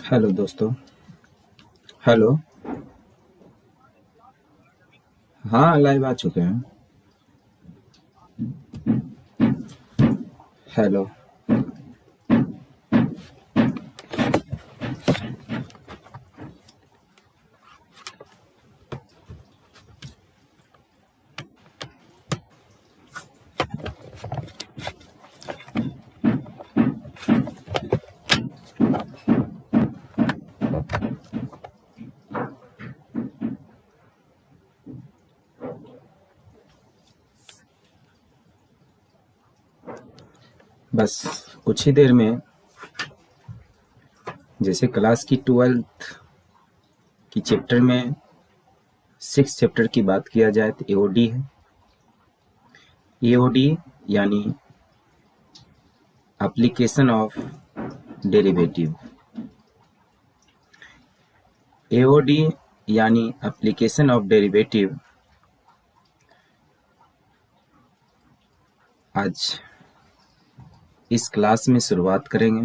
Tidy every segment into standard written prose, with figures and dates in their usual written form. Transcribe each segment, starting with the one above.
Hello दोस्तों। Hello. हाँ, live आ चुके हैं। हेलो। बस कुछ ही देर में, जैसे क्लास की 12th की चैप्टर में 6 चैप्टर की बात किया जाए तो एओडी है। एओडी यानी एप्लीकेशन ऑफ डेरिवेटिव। एओडी यानी एप्लीकेशन ऑफ डेरिवेटिव आज इस क्लास में शुरुआत करेंगे।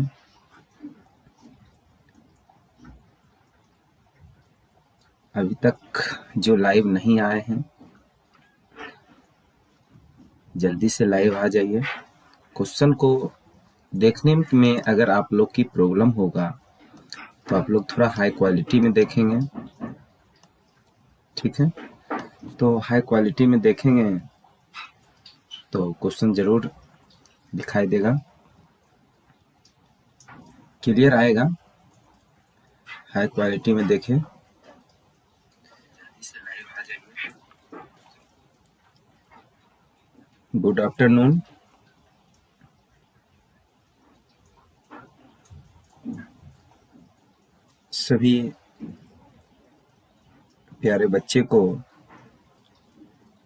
अभी तक जो लाइव नहीं आए हैं, जल्दी से लाइव आ जाइए। क्वेश्चन को देखने में अगर आप लोग की प्रॉब्लम होगा तो आप लोग थोड़ा हाई क्वालिटी में देखेंगे, ठीक है? तो हाई क्वालिटी में देखेंगे तो क्वेश्चन जरूर दिखाई देगा, क्लियर आएगा। हाई क्वालिटी में देखें। Good afternoon. सभी प्यारे बच्चे को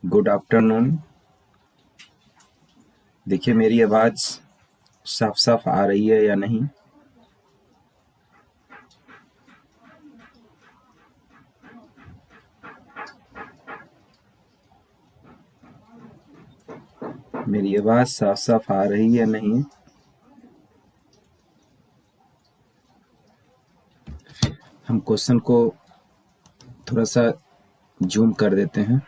गुड आफ्टरनून। देखिए मेरी आवाज साफ साफ आ रही है या नहीं? मेरी आवाज साफ साफ आ रही है नहीं? हम क्वेश्चन को थोड़ा सा जूम कर देते हैं।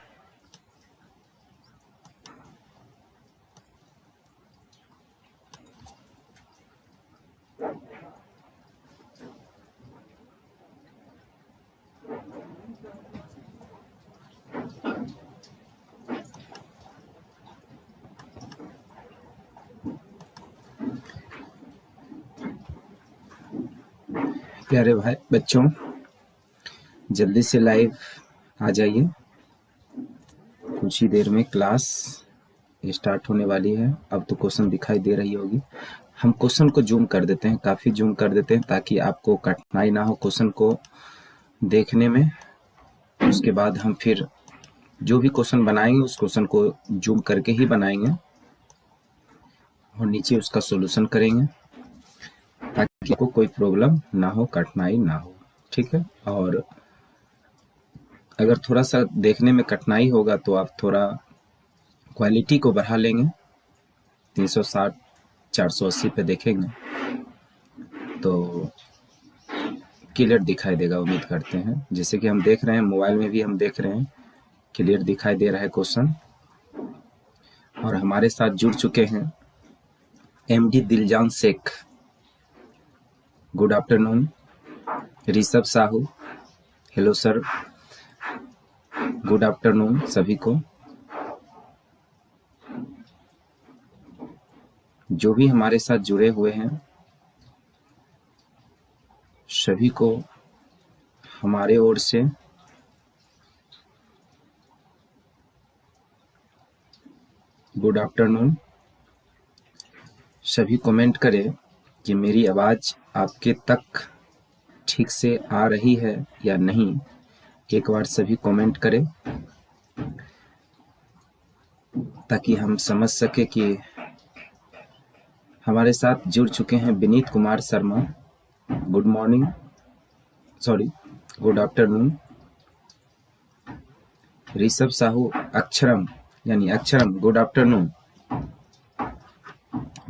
प्यारे भाई बच्चों, जल्दी से लाइव आ जाइए। कुछ ही देर में क्लास स्टार्ट होने वाली है। अब तो क्वेश्चन दिखाई दे रही होगी। हम क्वेश्चन को जूम कर देते हैं, काफ़ी जूम कर देते हैं ताकि आपको कठिनाई ना हो क्वेश्चन को देखने में। उसके बाद हम फिर जो भी क्वेश्चन बनाएंगे उस क्वेश्चन को जूम करके ही बनाएंगे और नीचे उसका सॉल्यूशन करेंगे ताकि आपको कोई प्रॉब्लम ना हो, कठिनाई ना हो, ठीक है? और अगर थोड़ा सा देखने में कठिनाई होगा तो आप थोड़ा क्वालिटी को बढ़ा लेंगे, 360 480 पे देखेंगे तो क्लियर दिखाई देगा, उम्मीद करते हैं। जैसे कि हम देख रहे हैं, मोबाइल में भी हम देख रहे हैं, क्लियर दिखाई दे रहा है क्वेश्चन। और हमारे साथ जुड़ चुके हैं MD Diljan Sheikh, good afternoon. Rishabh Sahu, hello sir, good afternoon सभी को। जो भी हमारे साथ जुड़े हुए हैं सभी को हमारे ओर से गुड आफ्टरनून। सभी कमेंट करें कि मेरी आवाज़ आपके तक ठीक से आ रही है या नहीं। एक बार सभी कमेंट करें ताकि हम समझ सके कि हमारे साथ जुड़ चुके हैं Vineet Kumar Sharma. Good morning, sorry good afternoon. Rishabh Sahu Aksharam यानी अक्षरम, गुड आफ्टरनून।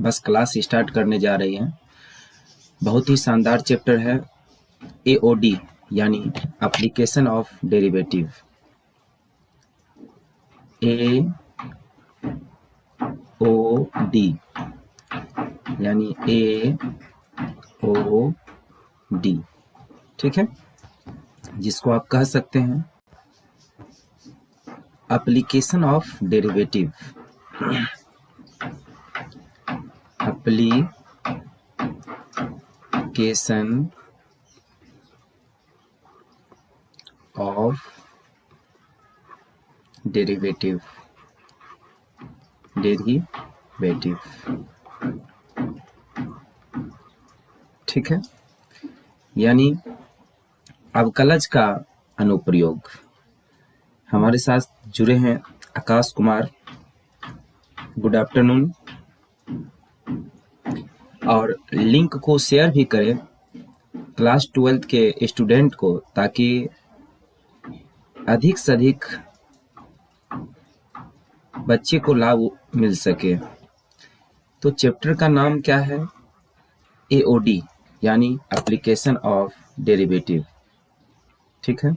बस क्लास स्टार्ट करने जा रही है। बहुत ही शानदार चैप्टर है एओडी यानी एप्लीकेशन ऑफ डेरिवेटिव। एओडी यानी एओडी, ठीक है, जिसको आप कह सकते हैं application of derivative. Application of derivative, ठीक है, यानी अवकलज का अनुप्रयोग। हमारे साथ जुड़े हैं आकाश कुमार, गुड आफ्टरनून। और लिंक को शेयर भी करें क्लास 12th के स्टूडेंट को, ताकि अधिक से अधिक बच्चे को लाभ मिल सके। तो चैप्टर का नाम क्या है? एओडी यानी एप्लीकेशन ऑफ डेरिवेटिव, ठीक है।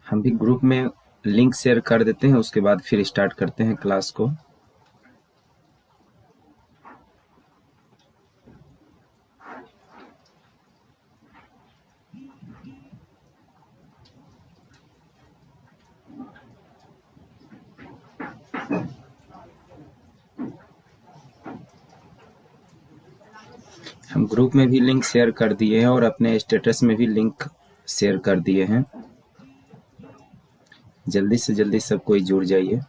हम भी ग्रुप में लिंक शेयर कर देते हैं, उसके बाद फिर स्टार्ट करते हैं क्लास को। हम ग्रुप में भी लिंक शेयर कर दिए हैं और अपने स्टेटस में भी लिंक शेयर कर दिए हैं। जल्दी से जल्दी सब कोई जुड़ जाइए।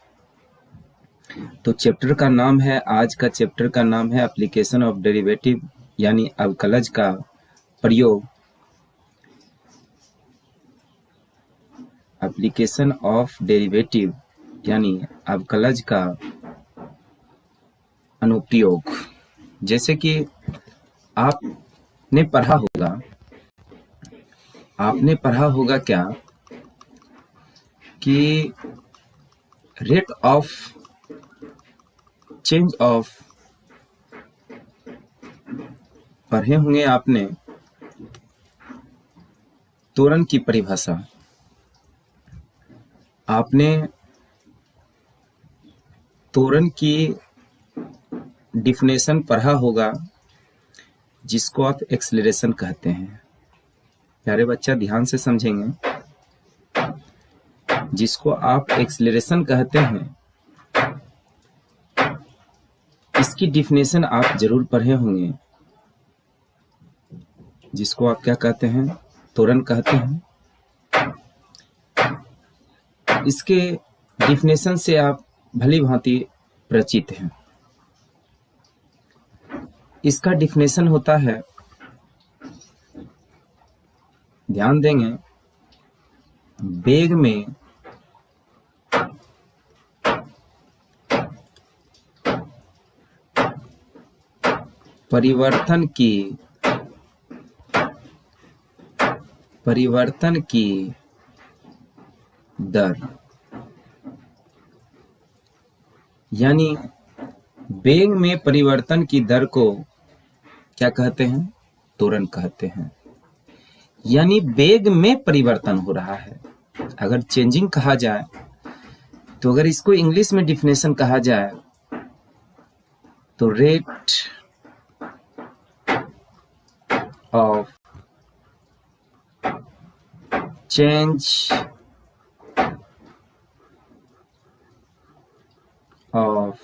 तो चैप्टर का नाम है, आज का चैप्टर का नाम है एप्लीकेशन ऑफ डेरिवेटिव यानी अवकलज का प्रयोग। एप्लीकेशन ऑफ डेरिवेटिव यानी अवकलज का अनुप्रयोग। जैसे कि आपने पढ़ा होगा क्या कि रेट ऑफ चेंज ऑफ, पढ़े होंगे आपने त्वरण की परिभाषा। आपने त्वरण की डिफिनेशन पढ़ा होगा, जिसको आप एक्सेलरेशन कहते हैं। प्यारे बच्चा ध्यान से समझेंगे, जिसको आप एक्सेलरेशन कहते हैं, इसकी डिफिनेशन आप जरूर पढ़े होंगे। जिसको आप क्या कहते हैं? त्वरण कहते हैं। इसके डिफिनेशन से आप भली भांति परिचित हैं। इसका डिफिनेशन होता है, ध्यान देंगे, वेग में परिवर्तन की दर, यानी वेग में परिवर्तन की दर को क्या कहते हैं? त्वरण कहते हैं। यानी वेग में परिवर्तन हो रहा है। अगर चेंजिंग कहा जाए तो अगर इसको इंग्लिश में डिफिनेशन कहा जाए तो rate of change of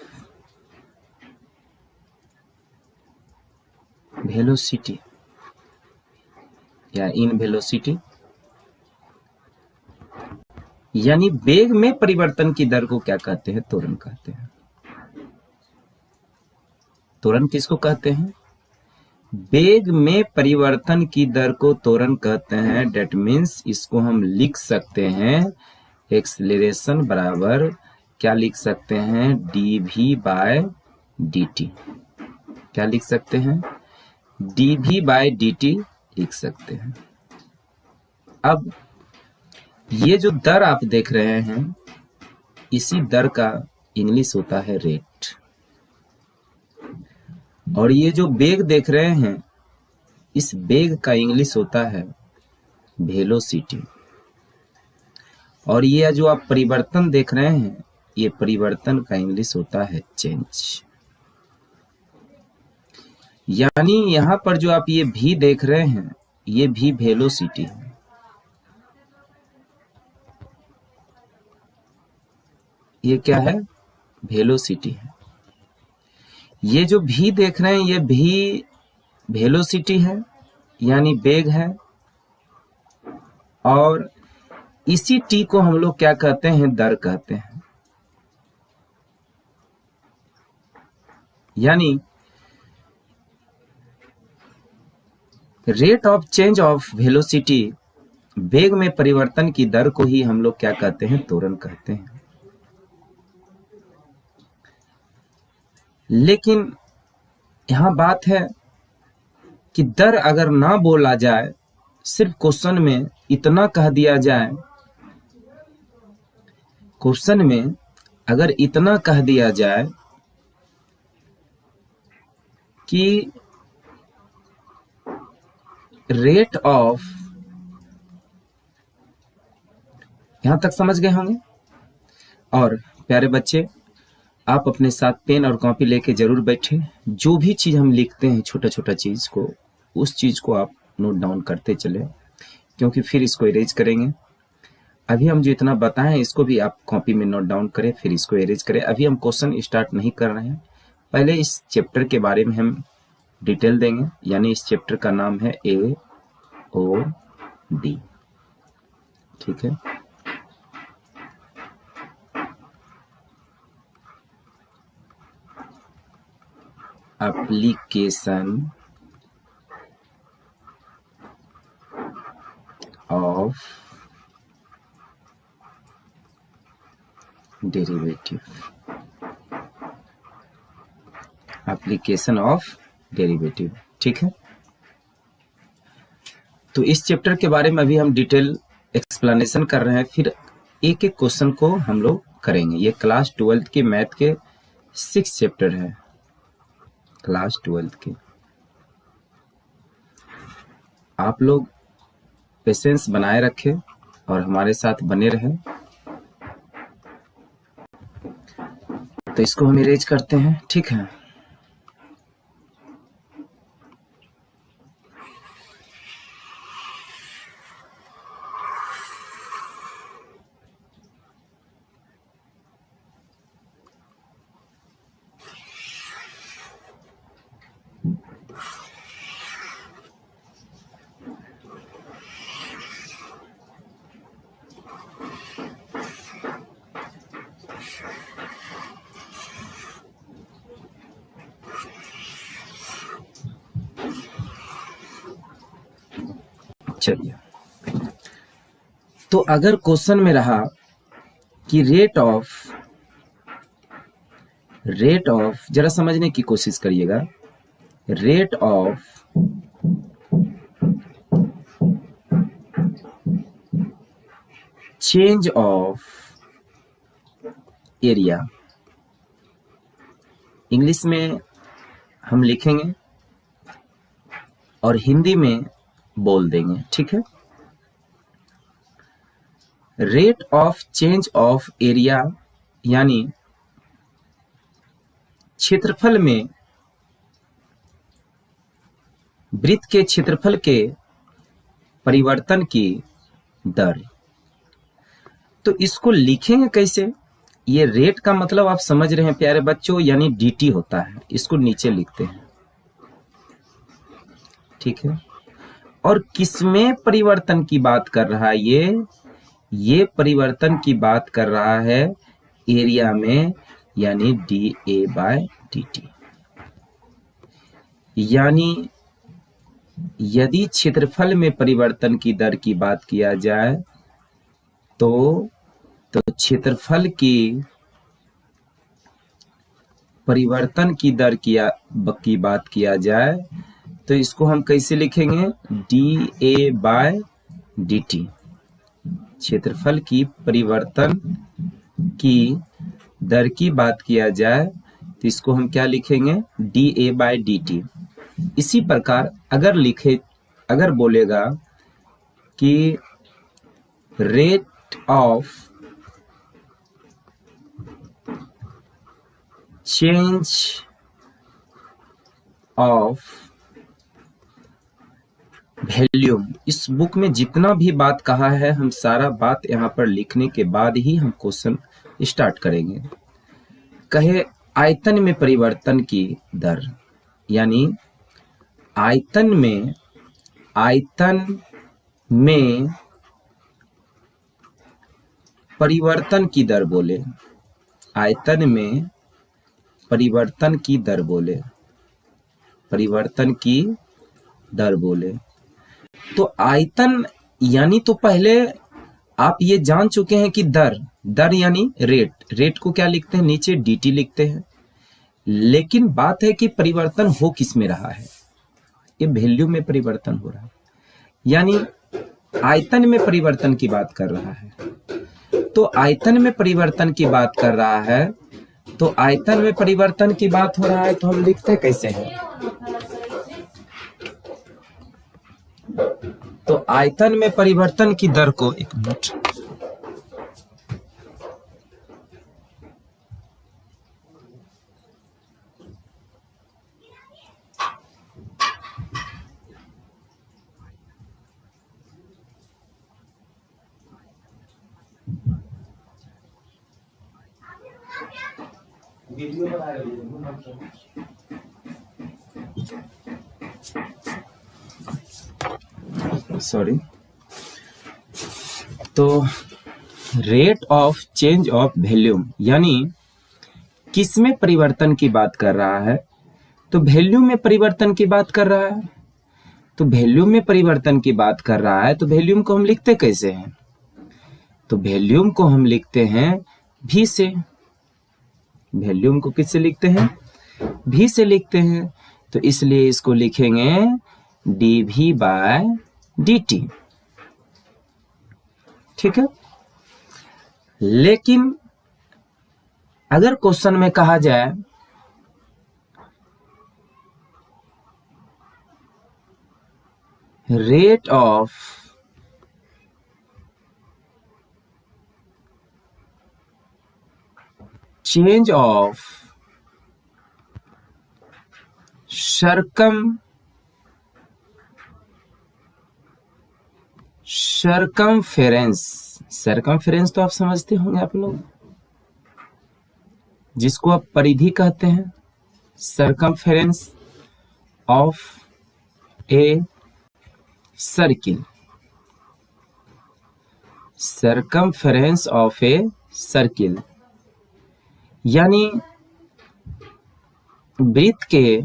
velocity या इन वेलोसिटी यानी वेग में परिवर्तन की दर को क्या कहते हैं? त्वरण कहते हैं। त्वरण किसको कहते हैं? वेग में परिवर्तन की दर को त्वरण कहते हैं। डेट मीन्स इसको हम लिख सकते हैं एक्सलेरेशन बराबर क्या लिख सकते हैं? dv by dt। क्या लिख सकते हैं? dv बाय dt लिख सकते हैं। अब ये जो दर आप देख रहे हैं, इसी दर का इंग्लिश होता है रेट, और ये जो वेग देख रहे हैं, इस वेग का इंग्लिश होता है वेलोसिटी, और ये जो आप परिवर्तन देख रहे हैं, ये परिवर्तन का इंग्लिश होता है चेंज। यानी यहां पर जो आप ये भी देख रहे हैं, ये भी वेलोसिटी है। ये क्या है? वेलोसिटी है। ये जो भी देख रहे हैं, ये भी वेलोसिटी है, यानी वेग है, और इसी टी को हम लोग क्या कहते हैं? दर कहते हैं। यानी rate of change of velocity, वेग में परिवर्तन की दर को ही हम लोग क्या कहते हैं? त्वरण कहते हैं। लेकिन यहां बात है कि दर अगर ना बोला जाए, सिर्फ क्वेश्चन में इतना कह दिया जाए, क्वेश्चन में अगर इतना कह दिया जाए कि रेट ऑफ, यहां तक समझ गए होंगे। और प्यारे बच्चे, आप अपने साथ पेन और कॉपी लेके जरूर बैठे। जो भी चीज हम लिखते हैं, छोटा छोटा चीज को, उस चीज को आप नोट डाउन करते चले, क्योंकि फिर इसको इरेज करेंगे। अभी हम जो इतना बताएं, इसको भी आप कॉपी में नोट डाउन करें, फिर इसको इरेज करें। अभी हम क्वेश्चन स्टार्ट नहीं कर रहे हैं, पहले इस चैप्टर के बारे में हम डिटेल देंगे। यानी इस चैप्टर का नाम है AOD। ठीक है। Application of derivative. Application of derivative. ठीक है। तो इस चैप्टर के बारे में अभी हम डिटेल एक्सप्लेनेशन कर रहे हैं, फिर एक एक क्वेश्चन को हम लोग करेंगे। ये क्लास 12 के मैथ के 6 चैप्टर है, क्लास 12 के। आप लोग पेशेंस बनाए रखें और हमारे साथ बने रहें। तो इसको हम इरेज करते हैं। ठीक है। चलिए, तो अगर क्वेश्चन में रहा कि रेट ऑफ, जरा समझने की कोशिश करिएगा, rate of change of area, English में हम लिखेंगे और हिंदी में बोल देंगे। ठीक है। Rate of change of area यानी क्षेत्रफल में, वृत्त के क्षेत्रफल के परिवर्तन की दर। तो इसको लिखेंगे कैसे? ये रेट का मतलब आप समझ रहे हैं प्यारे बच्चों, यानी dt होता है। इसको नीचे लिखते हैं। ठीक है। और किसमें परिवर्तन की बात कर रहा है ये? ये परिवर्तन की बात कर रहा है एरिया में, यानी dA/dt। यानी यदि क्षेत्रफल में परिवर्तन की दर की बात किया जाए तो क्षेत्रफल की परिवर्तन की दर की बात किया जाए तो इसको हम कैसे लिखेंगे, dA/dt। क्षेत्रफल की परिवर्तन की दर की बात किया जाए तो इसको हम क्या लिखेंगे, dA/dt। इसी प्रकार अगर बोलेगा कि rate of change of volume, इस बुक में जितना भी बात कहा है हम सारा बात यहाँ पर लिखने के बाद ही हम क्वेश्चन स्टार्ट करेंगे। कहे आयतन में परिवर्तन की दर, यानी आयतन में परिवर्तन की दर बोले, आयतन में परिवर्तन की दर बोले, परिवर्तन की दर बोले तो आयतन यानी तो पहले आप ये जान चुके हैं कि दर यानी रेट को क्या लिखते हैं, नीचे dt लिखते हैं। लेकिन बात है कि परिवर्तन हो किस में रहा है, ये वैल्यू में परिवर्तन हो रहा है, यानी आयतन में परिवर्तन की बात कर रहा है। तो आयतन में परिवर्तन की बात कर रहा है, तो आयतन में परिवर्तन की बात हो रहा है तो हम लिखते कैसे हैं, तो आयतन में परिवर्तन की दर को, एक मिनट, वीडियो बना रही है, सॉरी। तो rate of change of volume यानी किसमें परिवर्तन की बात कर रहा है, तो वैल्यू में परिवर्तन की बात कर रहा है। तो वैल्यू में परिवर्तन की बात कर रहा है तो वॉल्यूम को हम लिखते कैसे हैं, तो वॉल्यूम को हम लिखते हैं v से। वॉल्यूम को किससे लिखते हैं, v से लिखते हैं, तो इसलिए इसको लिखेंगे dV/dt। ठीक है। लेकिन अगर क्वेश्चन में कहा जाए rate of change of circumference तो आप समझते होंगे आप लोग, जिसको आप परिधि कहते हैं, circumference of a circle, circumference of a circle यानी वृत्त के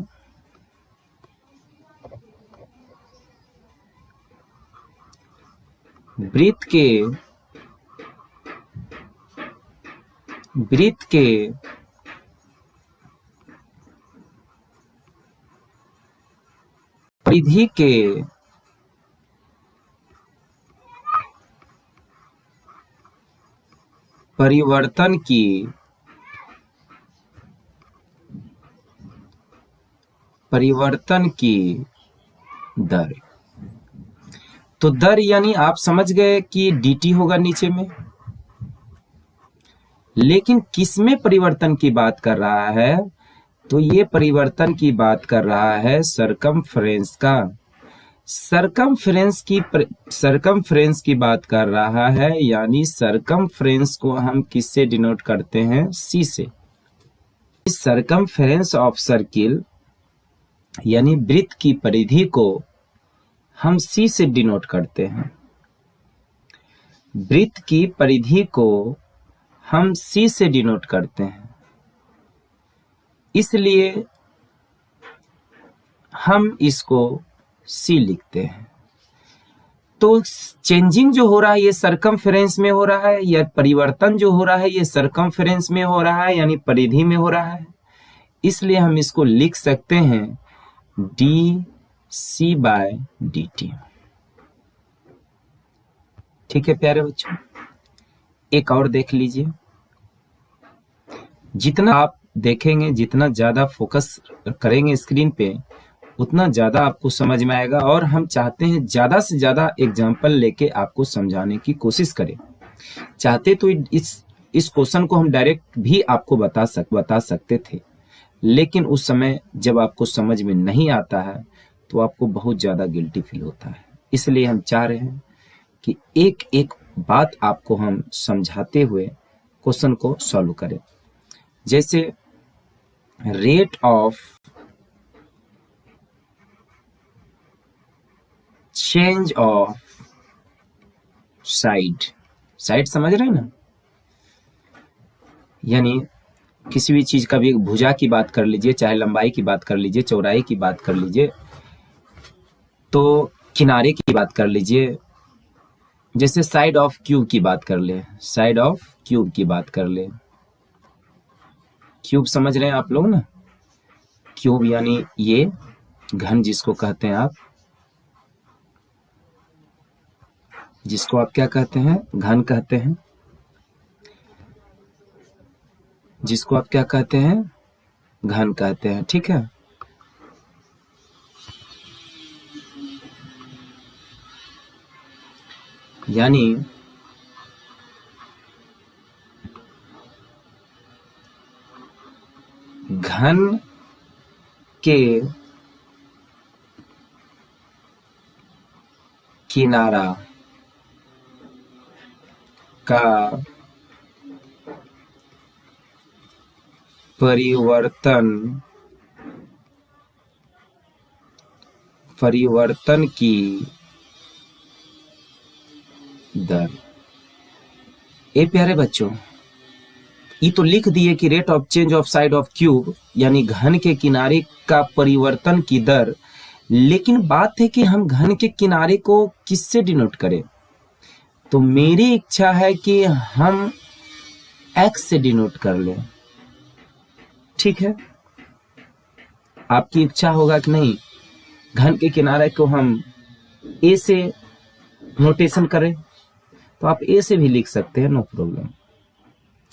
परिधि के परिवर्तन की दर। तो दर यानी आप समझ गए कि dt होगा नीचे में, लेकिन किसमें परिवर्तन की बात कर रहा है, तो ये परिवर्तन की बात कर रहा है सरकमफ्रेंस का। सरकमफ्रेंस की बात कर रहा है, यानी सरकमफ्रेंस को हम किससे डिनोट करते हैं, c से। सरकमफ्रेंस ऑफ सर्किल यानी वृत्त की परिधि को हम c से डिनोट करते हैं। वृत्त की परिधि को हम C से डिनोट करते हैं, इसलिए हम इसको C लिखते हैं। तो चेंजिंग जो हो रहा है ये सरकमफेरेंस में हो रहा है, या परिवर्तन जो हो रहा है ये सरकमफेरेंस में हो रहा है, यानी परिधि में हो रहा है। इसलिए हम इसको लिख सकते हैं dC/dt। ठीक है प्यारे बच्चों, एक और देख लीजिए। जितना आप देखेंगे, जितना ज्यादा फोकस करेंगे स्क्रीन पे, उतना ज्यादा आपको समझ में आएगा। और हम चाहते हैं ज्यादा से ज्यादा एग्जाम्पल लेके आपको समझाने की कोशिश करें। चाहते तो इस क्वेश्चन को हम डायरेक्ट भी आपको बता सकते थे, लेकिन उस समय जब आपको समझ में नहीं आता है तो आपको बहुत ज्यादा गिल्टी फील होता है। इसलिए हम चाह रहे हैं कि एक एक बात आपको हम समझाते हुए क्वेश्चन को सॉल्व करें। जैसे rate of change of side समझ रहे हैं ना, यानी किसी भी चीज का भी भुजा की बात कर लीजिए, चाहे लंबाई की बात कर लीजिए, चौड़ाई की बात कर लीजिए, तो किनारे की बात कर लीजिए। जैसे साइड ऑफ क्यूब की बात कर ले, साइड ऑफ क्यूब की बात कर ले। क्यूब समझ रहे हैं आप लोग ना, क्यूब यानी ये घन जिसको कहते हैं आप, जिसको आप क्या कहते हैं, घन कहते हैं, जिसको आप क्या कहते हैं, घन कहते हैं। ठीक है, यानी घन के किनारा का परिवर्तन की दर। ए प्यारे बच्चों, ये तो लिख दिए कि rate of change of side of cube यानी घन के किनारे का परिवर्तन की दर, लेकिन बात है कि हम घन के किनारे को किससे डिनोट करें। तो मेरी इच्छा है कि हम x से डिनोट कर लें। ठीक है, आपकी इच्छा होगा कि नहीं घन के किनारे को हम a से नोटेशन करें, तो आप a से भी लिख सकते हैं, नो प्रॉब्लम।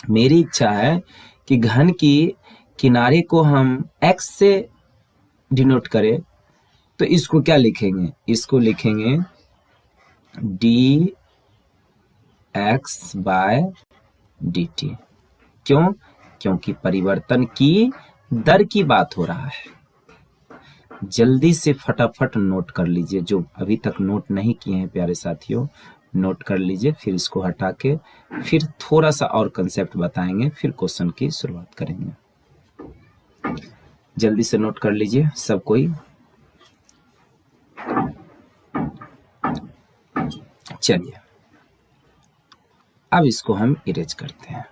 मेरी इच्छा है कि घन की किनारे को हम x से डिनोट करें, तो इसको क्या लिखेंगे, इसको लिखेंगे dx/dt। क्यों? क्योंकि परिवर्तन की दर की बात हो रहा है। जल्दी से फटाफट नोट कर लीजिए, जो अभी तक नोट नहीं किए हैं प्यारे साथियों, नोट कर लीजिए। फिर इसको हटा के फिर थोड़ा सा और कंसेप्ट बताएंगे, फिर क्वेश्चन की शुरुआत करेंगे। जल्दी से नोट कर लीजिए सब कोई। चलिए अब इसको हम इरेज करते हैं।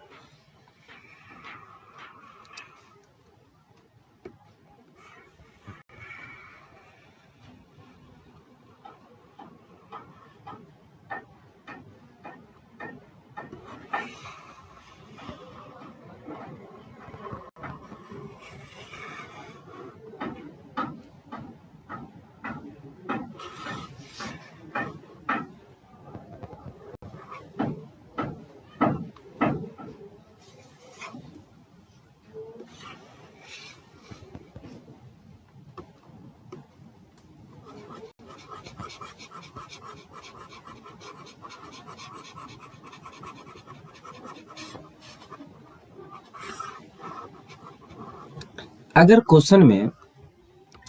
अगर क्वेश्चन में,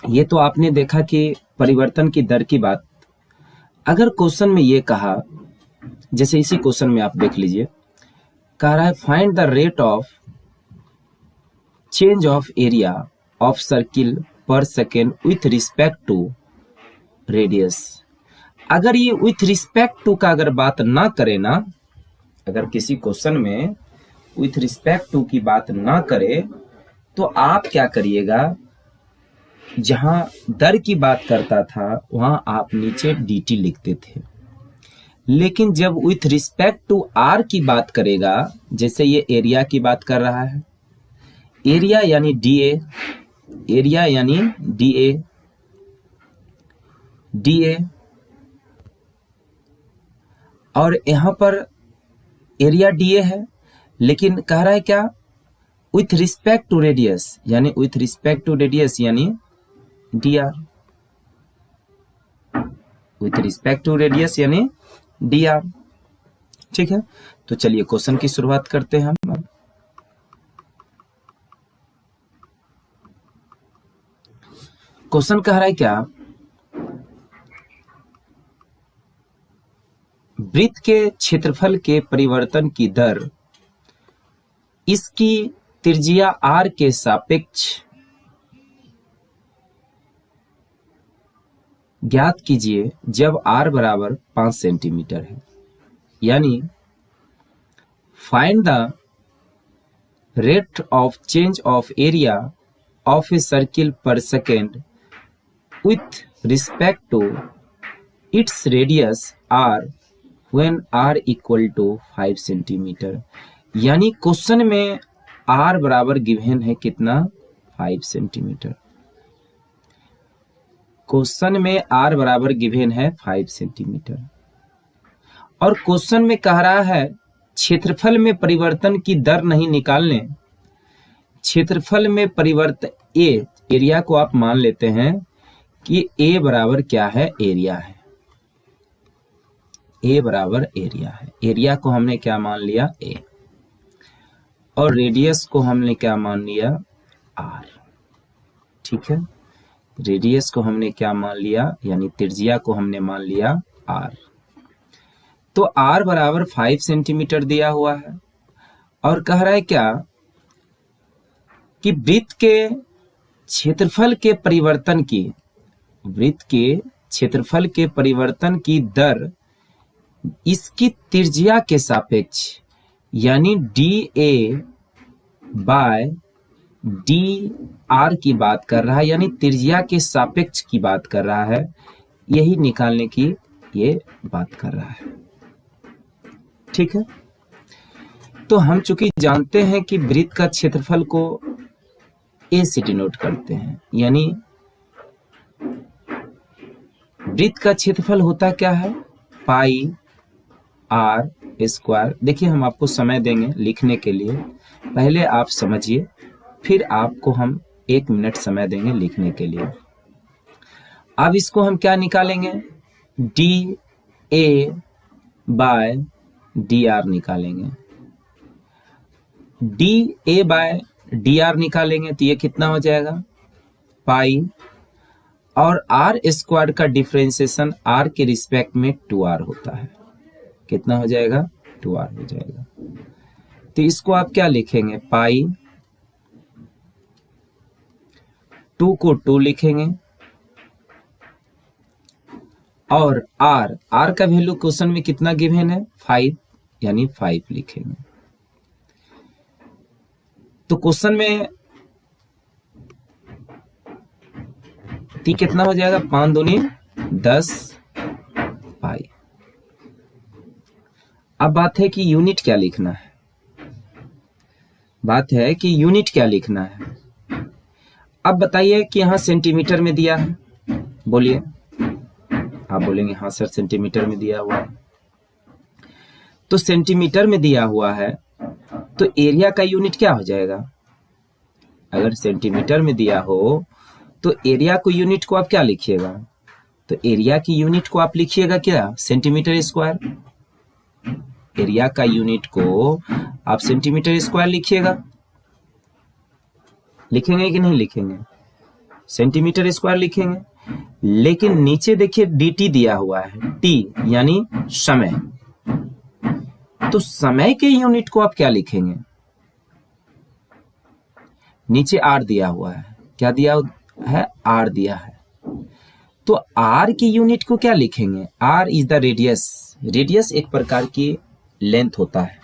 ये तो आपने देखा कि परिवर्तन की दर की बात, अगर क्वेश्चन में ये कहा, जैसे इसी क्वेश्चन में आप देख लीजिए, कह रहा है find the rate of change of area of circle per second with respect to radius. अगर ये विथ रिस्पेक्ट टू का अगर बात ना करे ना, अगर किसी क्वेश्चन में विथ रिस्पेक्ट टू की बात ना करे तो आप क्या करिएगा, जहां दर की बात करता था वहां आप नीचे dt लिखते थे। लेकिन जब विथ रिस्पेक्ट टू r की बात करेगा, जैसे ये एरिया की बात कर रहा है, एरिया यानी dA, एरिया यानी dA, dA, और यहां पर एरिया dA है, लेकिन कह रहा है क्या, विथ रिस्पेक्ट टू रेडियस, यानी विथ रिस्पेक्ट टू रेडियस यानी dr, with respect to radius यानी dr। ठीक है, तो चलिए क्वेश्चन की शुरुआत करते हैं हम। क्वेश्चन कह रहा है क्या, वृत्त के क्षेत्रफल के परिवर्तन की दर इसकी त्रिज्या r के सापेक्ष ज्ञात कीजिए जब r बराबर 5 सेंटीमीटर है। यानी find the rate of change of area of a circle per second with respect to its radius r when r equal to 5 centimetre. यानी क्वेश्चन में r बराबर गिवन है कितना, 5 सेंटीमीटर। क्वेश्चन में r बराबर गिवन है 5 सेंटीमीटर, और question में कह रहा है क्षेत्रफल में परिवर्तन की दर नहीं निकालने। क्षेत्रफल में परिवर्तन एरिया को आप मान लेते हैं कि a बराबर क्या है, एरिया है, a बराबर एरिया है। एरिया को हमने क्या मान लिया, a, और रेडियस को हमने क्या मान लिया, r। ठीक है, रेडियस को हमने क्या मान लिया, यानी त्रिज्या को हमने मान लिया r। तो r बराबर 5 सेंटीमीटर दिया हुआ है, और कह रहा है क्या कि वृत्त के क्षेत्रफल के परिवर्तन की, वृत्त के क्षेत्रफल के परिवर्तन की दर इसकी त्रिज्या के सापेक्ष, यानी dA बाय dr की बात कर रहा है, यानी त्रिज्या के सापेक्ष की बात कर रहा है, यही निकालने की ये बात कर रहा है। ठीक है, तो हम चूंकि जानते हैं कि वृत्त का क्षेत्रफल को a से डिनोट करते हैं, यानी वृत्त का क्षेत्रफल होता क्या है, पाई r स्क्वायर। देखिए हम आपको समय देंगे लिखने के लिए, पहले आप समझिए, फिर आपको हम 1 मिनट समय देंगे लिखने के लिए। अब इसको हम क्या निकालेंगे, dA बाय dr निकालेंगे। dA बाय dr निकालेंगे तो ये कितना हो जाएगा, पाई, और r स्क्वायर का डिफरेंशिएशन r के रिस्पेक्ट में 2r होता है, कितना हो जाएगा, 2r हो जाएगा। तो इसको आप क्या लिखेंगे, पाई, 2 को 2 लिखेंगे, और r का वैल्यू क्वेश्चन में कितना गिवन है, 5, यानी 5 लिखेंगे। तो क्वेश्चन में कितना हो जाएगा, 5 दूनी 10 पाई। अब बात है कि यूनिट क्या लिखना है, बात है कि यूनिट क्या लिखना है। अब बताइए कि यहां सेंटीमीटर में दिया है, बोलिए, आप बोलेंगे हाँ सर सेंटीमीटर में दिया हुआ है। तो सेंटीमीटर में दिया हुआ है तो एरिया का यूनिट क्या हो जाएगा, अगर सेंटीमीटर में दिया हो तो एरिया को यूनिट को आप क्या लिखिएगा, तो एरिया की यूनिट को आप लिखिएगा क्या, सेंटीमीटर स्क्वायर। एरिया का यूनिट को आप सेंटीमीटर स्क्वायर लिखिएगा, लिखेंगे कि नहीं लिखेंगे, सेंटीमीटर स्क्वायर लिखेंगे। लेकिन नीचे देखिए dt दिया हुआ है, t यानी समय, तो समय के यूनिट को आप क्या लिखेंगे, नीचे r दिया हुआ है, क्या दिया है, r दिया है, तो आर की यूनिट को क्या लिखेंगे? R is the radius. Radius एक प्रकार की लेंथ होता है,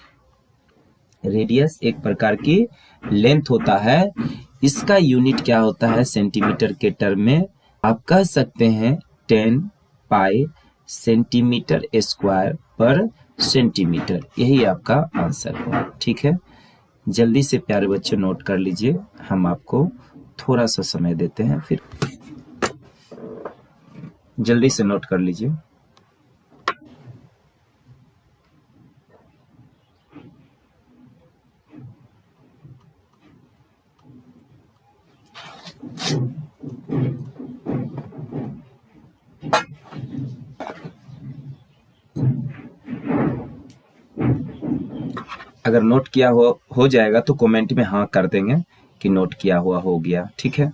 रेडियस एक प्रकार की लेंथ होता है। इसका यूनिट क्या होता है सेंटीमीटर के टर्म में? आप कह सकते हैं 10 पाई सेंटीमीटर स्क्वायर पर सेंटीमीटर। यही आपका आंसर है। ठीक है, जल्दी से प्यारे बच्चे नोट कर लीजिए, हम आपको थोड़ा सा समय देते हैं, फिर जल्दी से नोट कर लीजिए। अगर नोट किया हो जाएगा तो कमेंट में हाँ कर देंगे कि नोट किया हुआ हो गया। ठीक है,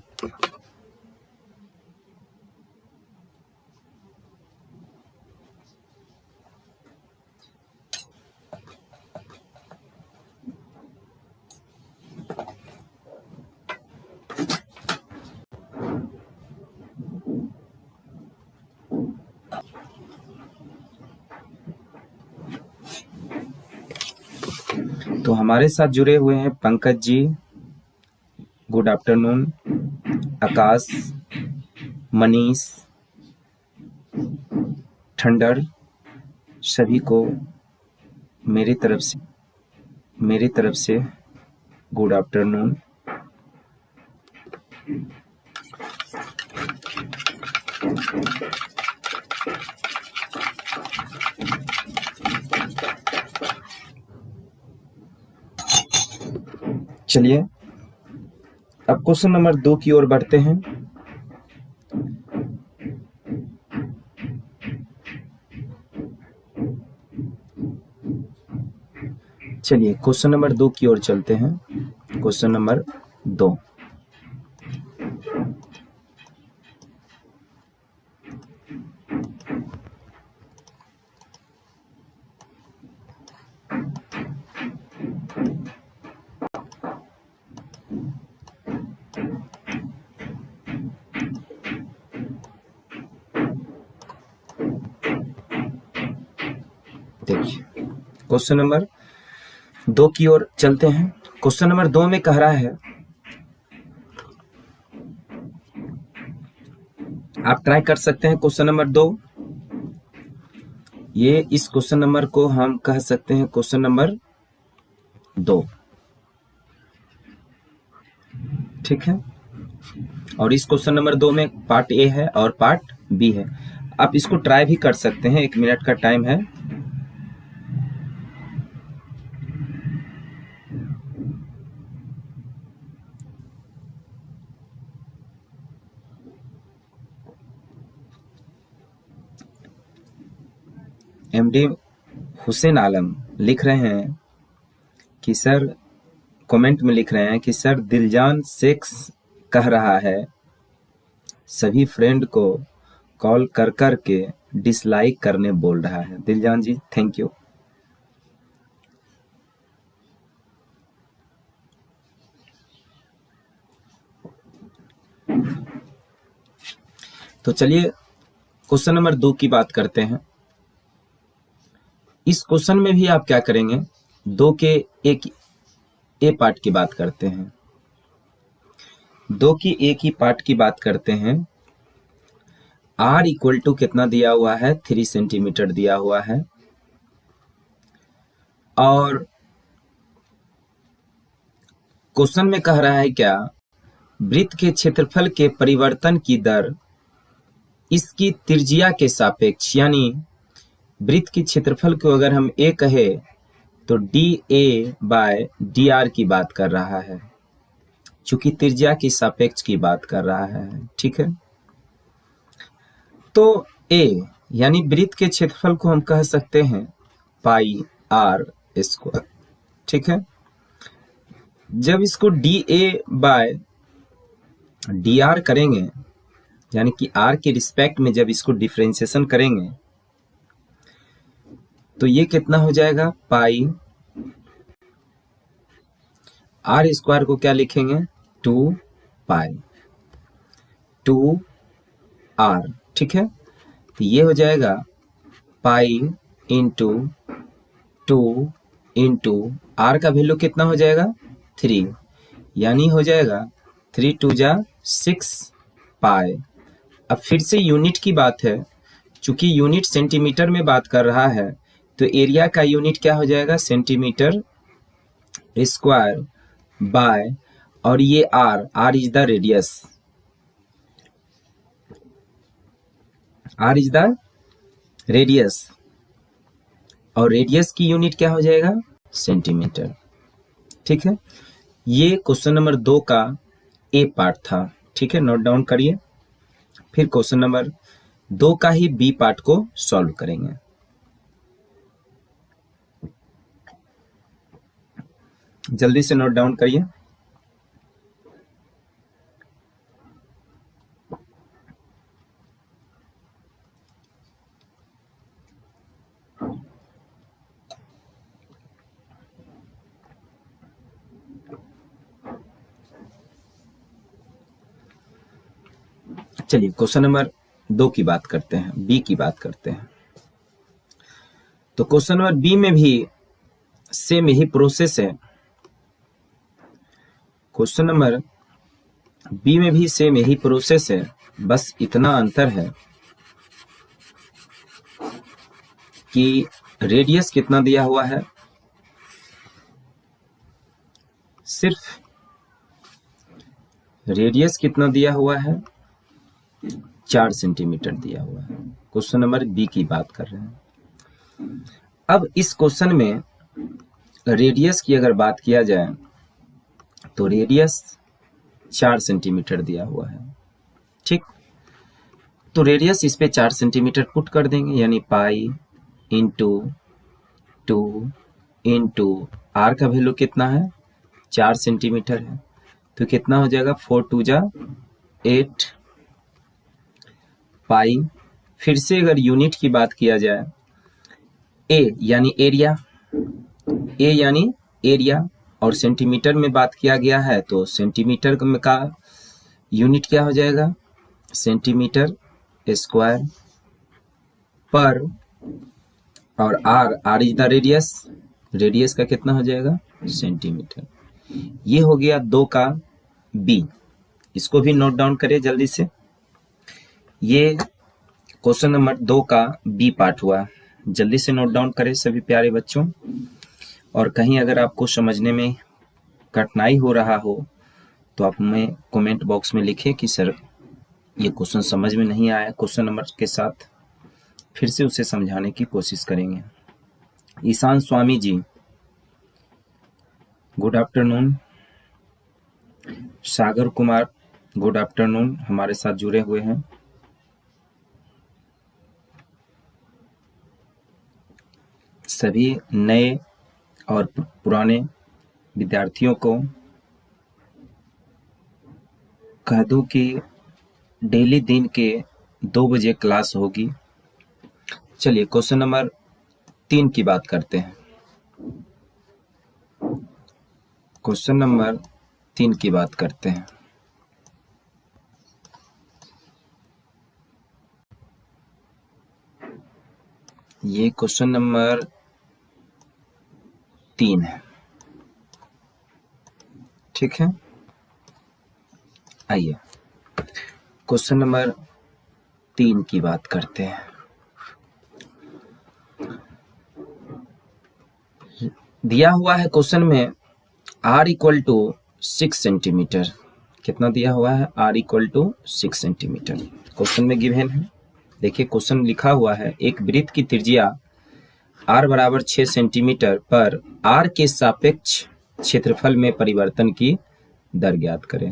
तो हमारे साथ जुड़े हुए हैं पंकज जी, गुड आफ्टरनून, आकाश, मनीष, ठंडर, सभी को मेरी तरफ से गुड आफ्टरनून। चलिए अब क्वेश्चन नंबर 2 की ओर बढ़ते हैं। चलिए क्वेश्चन नंबर 2 की ओर चलते हैं। क्वेश्चन नंबर 2, देखिए क्वेश्चन नंबर 2 की ओर चलते हैं। क्वेश्चन नंबर 2 में कह रहा है, आप ट्राई कर सकते हैं क्वेश्चन नंबर 2। ये इस क्वेश्चन नंबर को हम कह सकते हैं क्वेश्चन नंबर 2। ठीक है, और इस क्वेश्चन नंबर 2 में पार्ट ए है और पार्ट बी है। आप इसको ट्राई भी कर सकते हैं, 1 मिनट का टाइम है। एमडी हुसैन आलम लिख रहे हैं कि सर, कमेंट में लिख रहे हैं कि सर दिलजान सेक्स कह रहा है, सभी फ्रेंड को कॉल कर कर के डिसलाइक करने बोल रहा है। दिलजान जी थैंक यू। तो चलिए क्वेश्चन नंबर 2 की बात करते हैं। इस क्वेश्चन में भी आप क्या करेंगे, 2 के एक ए पार्ट की बात करते हैं। 2 की एक ही पार्ट की बात करते हैं। R इक्वल टू कितना दिया हुआ है? 3 सेंटीमीटर दिया हुआ है। और क्वेश्चन में कह रहा है क्या, वृत्त के क्षेत्रफल के परिवर्तन की दर इसकी त्रिज्या के सापेक्ष, यानी वृत्त की क्षेत्रफल को अगर हम ए कहे तो dA/dr की बात कर रहा है, चूंकि त्रिज्या की सापेक्ष की बात कर रहा है। ठीक है, तो a यानी वृत्त के क्षेत्रफल को हम कह सकते हैं πr²। ठीक है, जब इसको dA/dr करेंगे, यानी कि r के रिस्पेक्ट में जब इसको डिफरेंशिएशन करेंगे तो ये कितना हो जाएगा? पाई r² को क्या लिखेंगे? 2 पाई 2r। ठीक है, तो ये हो जाएगा पाई इंटू 2 इंटू आर का वैल्यू कितना हो जाएगा 3, यानी हो जाएगा 3 2 जा 6 पाई। अब फिर से यूनिट की बात है, चूंकि यूनिट सेंटीमीटर में बात कर रहा है तो एरिया का यूनिट क्या हो जाएगा सेंटीमीटर स्क्वायर बाय, और ये R is the radius, R is the radius, और रेडियस की यूनिट क्या हो जाएगा सेंटीमीटर। ठीक है, ये क्वेश्चन नंबर 2 का ए पार्ट था। ठीक है, नोट डाउन करिए, फिर क्वेश्चन नंबर 2 का ही बी पार्ट को सॉल्व करेंगे। जल्दी से नोट डाउन करिए। चलिए क्वेश्चन नंबर 2 की बात करते हैं, बी की बात करते हैं। तो क्वेश्चन नंबर बी में भी सेम यही प्रोसेस है। क्वेश्चन नंबर बी में भी सेम यही प्रोसेस है, बस इतना अंतर है कि रेडियस कितना दिया हुआ है, सिर्फ रेडियस कितना दिया हुआ है 4 सेंटीमीटर दिया हुआ है। क्वेश्चन नंबर बी की बात कर रहे हैं। अब इस क्वेश्चन में रेडियस की अगर बात किया जाए तो रेडियस 4 सेंटीमीटर दिया हुआ है। ठीक, तो रेडियस इस पे 4 सेंटीमीटर पुट कर देंगे, यानी पाई इंटू 2 इंटू आर का वैल्यू कितना है 4 सेंटीमीटर है, तो कितना हो जाएगा 4 2 जा 8 पाई। फिर से अगर यूनिट की बात किया जाए, ए यानी एरिया, ए यानी एरिया, और सेंटीमीटर में बात किया गया है तो सेंटीमीटर का यूनिट क्या हो जाएगा सेंटीमीटर स्क्वायर पर, और R is the radius, radius का कितना हो जाएगा सेंटीमीटर। ये हो गया 2 का बी, इसको भी नोट डाउन करें जल्दी से। ये क्वेश्चन नंबर 2 का बी पार्ट हुआ, जल्दी से नोट डाउन करें सभी प्यारे बच्चों। और कहीं अगर आपको समझने में कठिनाई हो रहा हो तो आप हमें कमेंट बॉक्स में लिखें कि सर ये क्वेश्चन समझ में नहीं आया, क्वेश्चन नंबर के साथ फिर से उसे समझाने की कोशिश करेंगे। Ishan Swami ji good afternoon, Sagar Kumar good afternoon, हमारे साथ जुड़े हुए हैं। सभी नए और पुराने विद्यार्थियों को कह दूं कि डेली दिन के 2 बजे क्लास होगी। चलिए क्वेश्चन नंबर 3 की बात करते हैं। क्वेश्चन नंबर 3 की बात करते हैं। ये क्वेश्चन नंबर 3 है। ठीक है, आइए क्वेश्चन नंबर 3 की बात करते हैं। दिया हुआ है क्वेश्चन में r इक्वल टू 6 सेंटीमीटर, कितना दिया हुआ है r equal to 6 centimetre question में गिवन है। देखिए क्वेश्चन लिखा हुआ है एक वृत्त की त्रिज्या r बराबर 6 सेंटीमीटर पर r के सापेक्ष क्षेत्रफल में परिवर्तन की दर ज्ञात करें।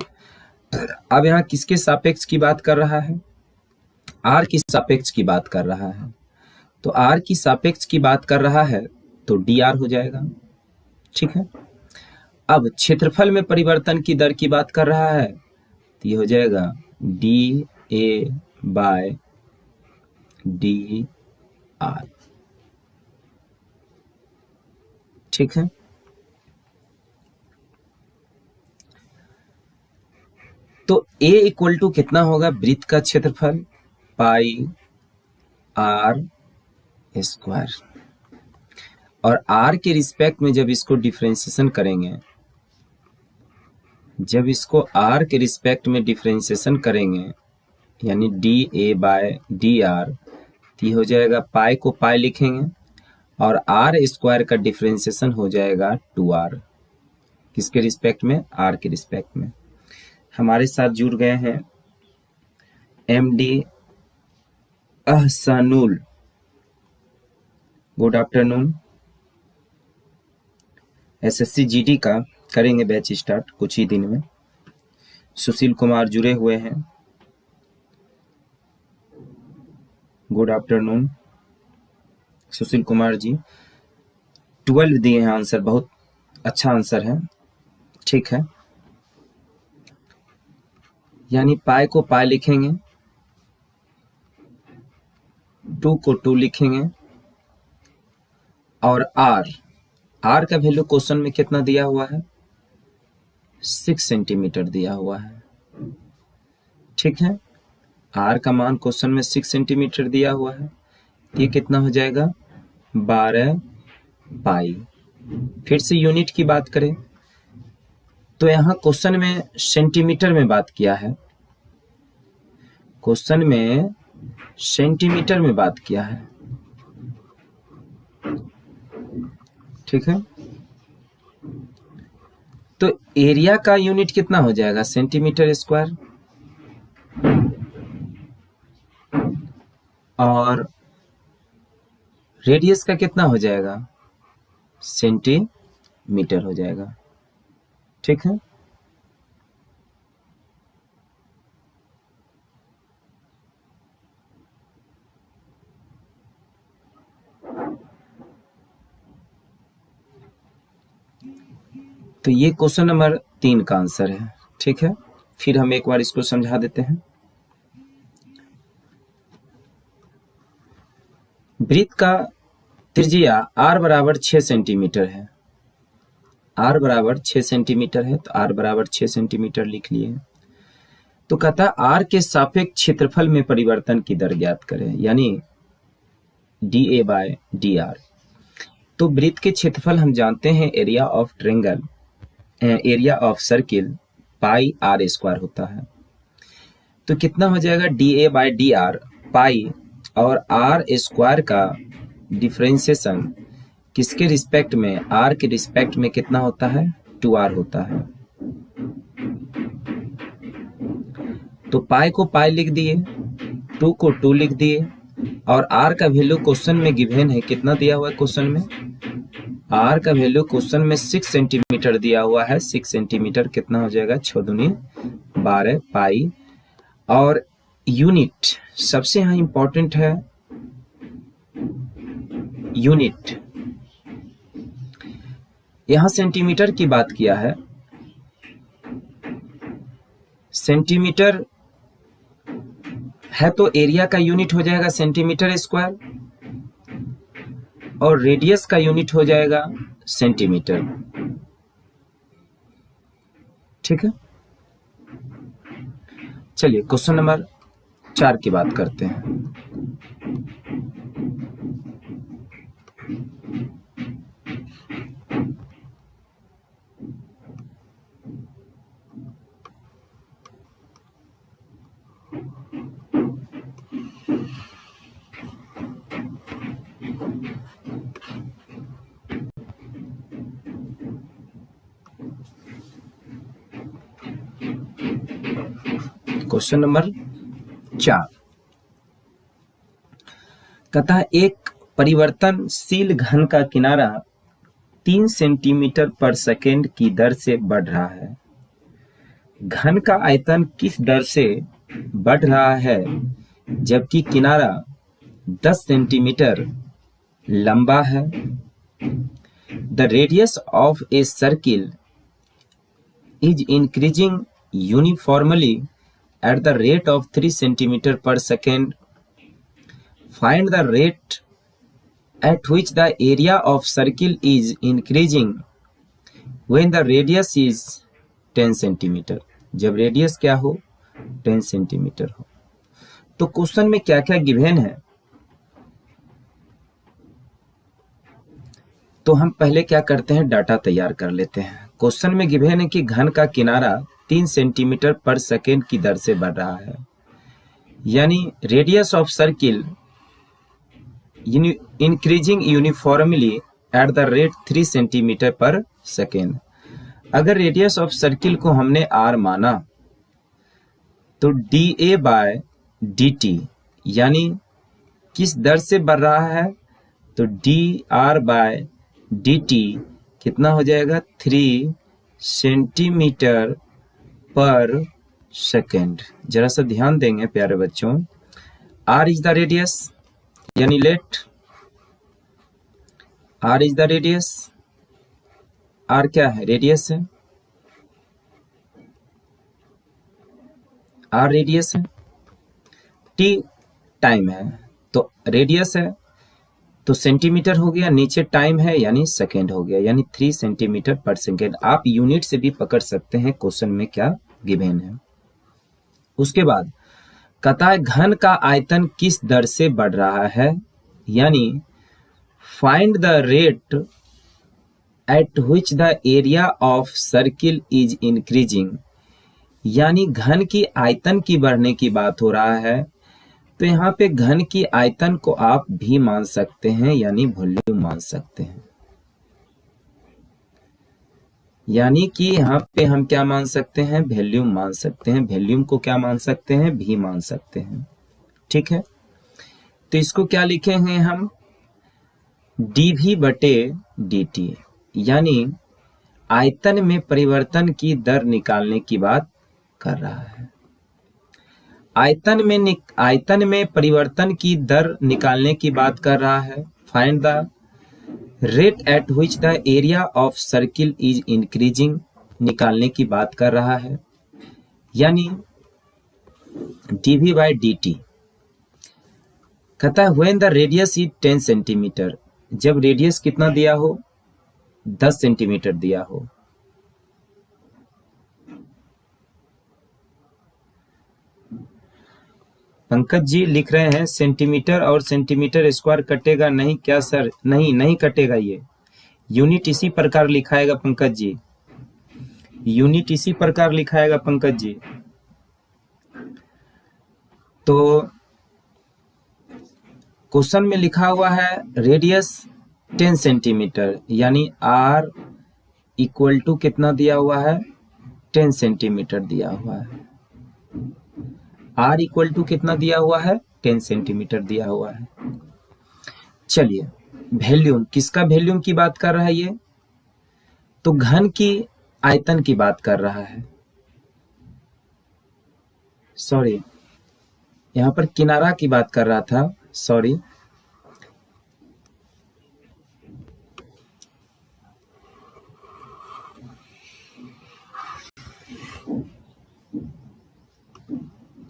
अब यहाँ किसके सापेक्ष की बात कर रहा है, r की सापेक्ष की बात कर रहा है, तो r की सापेक्ष की बात कर रहा है तो dr हो जाएगा। ठीक है, अब क्षेत्रफल में परिवर्तन की दर की बात कर रहा है तो ये हो जाएगा dA बाय dr। ठीक है, तो A इक्वल टू कितना होगा वृत्त का क्षेत्रफल, पाई आर स्क्वायर। और आर के रिस्पेक्ट में जब इसको डिफरेंशिएशन करेंगे, जब इसको आर के रिस्पेक्ट में डिफरेंशिएशन करेंगे यानी D A by D R, तो हो जाएगा पाई को पाई लिखेंगे और आर स्क्वायर का डिफरेंशिएशन हो जाएगा 2r। किसके रिस्पेक्ट में? आर के रिस्पेक्ट में। हमारे साथ जुड़ गए हैं MD Ahsanul, good afternoon. SSC GD का करेंगे बैच स्टार्ट कुछ ही दिन में। सुशील कुमार जुड़े हुए हैं, गुड आफ्टरनून सुशील कुमार जी। 12 दिए हैं आंसर, बहुत अच्छा आंसर है, ठीक है। यानी पाई को पाई लिखेंगे, 2 को 2 लिखेंगे और आर का वैल्यू क्वेश्चन में कितना दिया हुआ है? 6 सेंटीमीटर दिया हुआ है, ठीक है। आर का मान क्वेश्चन में 6 सेंटीमीटर दिया हुआ है, ये कितना हो जाएगा? 12 पाई। फिर से यूनिट की बात करें तो यहाँ क्वेश्चन में सेंटीमीटर में बात किया है, क्वेश्चन में सेंटीमीटर में बात किया है, ठीक है। तो एरिया का यूनिट कितना हो जाएगा? Centimetre square. और रेडियस का कितना हो जाएगा? सेंटीमीटर हो जाएगा, ठीक है। तो ये क्वेश्चन नंबर 3 का आंसर है, ठीक है। फिर हम एक बार इसको समझा देते हैं। वृत्त का त्रिज्या r बराबर 6 सेंटीमीटर है, r बराबर 6 सेंटीमीटर है, तो r बराबर 6 सेंटीमीटर लिख लिए। तो कहता है r के सापेक्ष क्षेत्रफल में परिवर्तन की दर ज्ञात करें, यानी dA बाय dr। तो वृत्त के क्षेत्रफल हम जानते हैं area of triangle, area of circle pi R square होता है। तो कितना हो जाएगा? dA बाय dr पाई और आर स्क्वायर का डिफरेंशिएशन किसके रिस्पेक्ट में? आर के रिस्पेक्ट में कितना होता है? 2r होता है। तो पाई को पाई लिख दिए, 2 को 2 लिख दिए और r का वैल्यू क्वेश्चन में गिवन है, कितना दिया हुआ है क्वेश्चन में? r का वैल्यू क्वेश्चन में 6 सेंटीमीटर दिया हुआ है, 6 सेंटीमीटर कितना हो जाएगा? 6 दूनी 12 पाई। और यूनिट सबसे यहाँ इंपॉर्टेंट है, यूनिट। यहां सेंटीमीटर की बात किया है, सेंटीमीटर है तो एरिया का यूनिट हो जाएगा सेंटीमीटर स्क्वायर और रेडियस का यूनिट हो जाएगा सेंटीमीटर, ठीक है। चलिए क्वेश्चन नंबर 4 की बात करते हैं। क्वेश्चन नंबर 4 कहता है एक परिवर्तनशील घन का किनारा 3 सेंटीमीटर पर सेकेंड की दर से बढ़ रहा है। घन का आयतन किस दर से बढ़ रहा है जबकि किनारा 10 सेंटीमीटर लंबा है? The radius of a circle is increasing uniformly at the rate of 3 centimeter per second. Find the rate at which the area of circle is increasing when the radius is 10 centimeter. जब radius क्या हो? 10 centimetre हो। तो question में क्या क्या given है, तो हम पहले क्या करते हैं, डाटा तैयार कर लेते हैं। क्वेश्चन में गिवन है कि घन का किनारा 3 सेंटीमीटर पर सेकेंड की दर से बढ़ रहा है, यानी radius of circle increasing uniformly at the rate 3 centimetre पर सेकेंड। अगर रेडियस ऑफ सर्किल को हमने r माना तो dA बाय dt यानी किस दर से बढ़ रहा है, तो dr बाय dt कितना हो जाएगा, 3 सेंटीमीटर पर सेकेंड। जरा सा ध्यान देंगे प्यारे बच्चों, r इज द रेडियस, यानी let r is the radius, r क्या है, रेडियस है, r रेडियस है, t टाइम है, तो रेडियस है तो सेंटीमीटर हो गया, नीचे टाइम है यानी सेकेंड हो गया, यानी 3 सेंटीमीटर पर सेकेंड। आप यूनिट से भी पकड़ सकते हैं क्वेश्चन में क्या गिवन है। उसके बाद कहता है घन का आयतन किस दर से बढ़ रहा है, यानी find the rate at which the area of circle is increasing, यानी घन की आयतन की बढ़ने की बात हो रहा है। तो यहाँ पे घन की आयतन को आप भी मान सकते हैं, यानी वॉल्यूम मान सकते हैं, यानी कि यहाँ पे हम क्या मान सकते हैं, वॉल्यूम मान सकते हैं। वॉल्यूम को क्या मान सकते हैं, भी मान सकते हैं, ठीक है। तो इसको क्या लिखेंगे हम, dv बटे dt, यानी आयतन में परिवर्तन की दर निकालने की बात कर रहा है। आयतन में परिवर्तन की दर निकालने की बात कर रहा है। Find the rate at which the area of circle is increasing निकालने की बात कर रहा है, यानी dv बाय dt। कहता है when the radius is 10 centimetre, जब रेडियस कितना दिया हो, 10 सेंटीमीटर दिया हो। पंकज जी लिख रहे हैं सेंटीमीटर और सेंटीमीटर स्क्वायर कटेगा नहीं क्या सर, नहीं कटेगा, ये यूनिट इसी प्रकार लिखाएगा पंकज जी, यूनिट इसी प्रकार लिखाएगा पंकज जी। तो क्वेश्चन में लिखा हुआ है रेडियस 10 सेंटीमीटर, यानी r इक्वल टू कितना दिया हुआ है, 10 सेंटीमीटर दिया हुआ है। r इक्वल टू कितना दिया हुआ है, 10 सेंटीमीटर दिया हुआ है। चलिए वॉल्यूम, किसका वॉल्यूम की बात कर रहा है ये, तो घन की आयतन की बात कर रहा है। सॉरी, यहां पर किनारा की बात कर रहा था, सॉरी।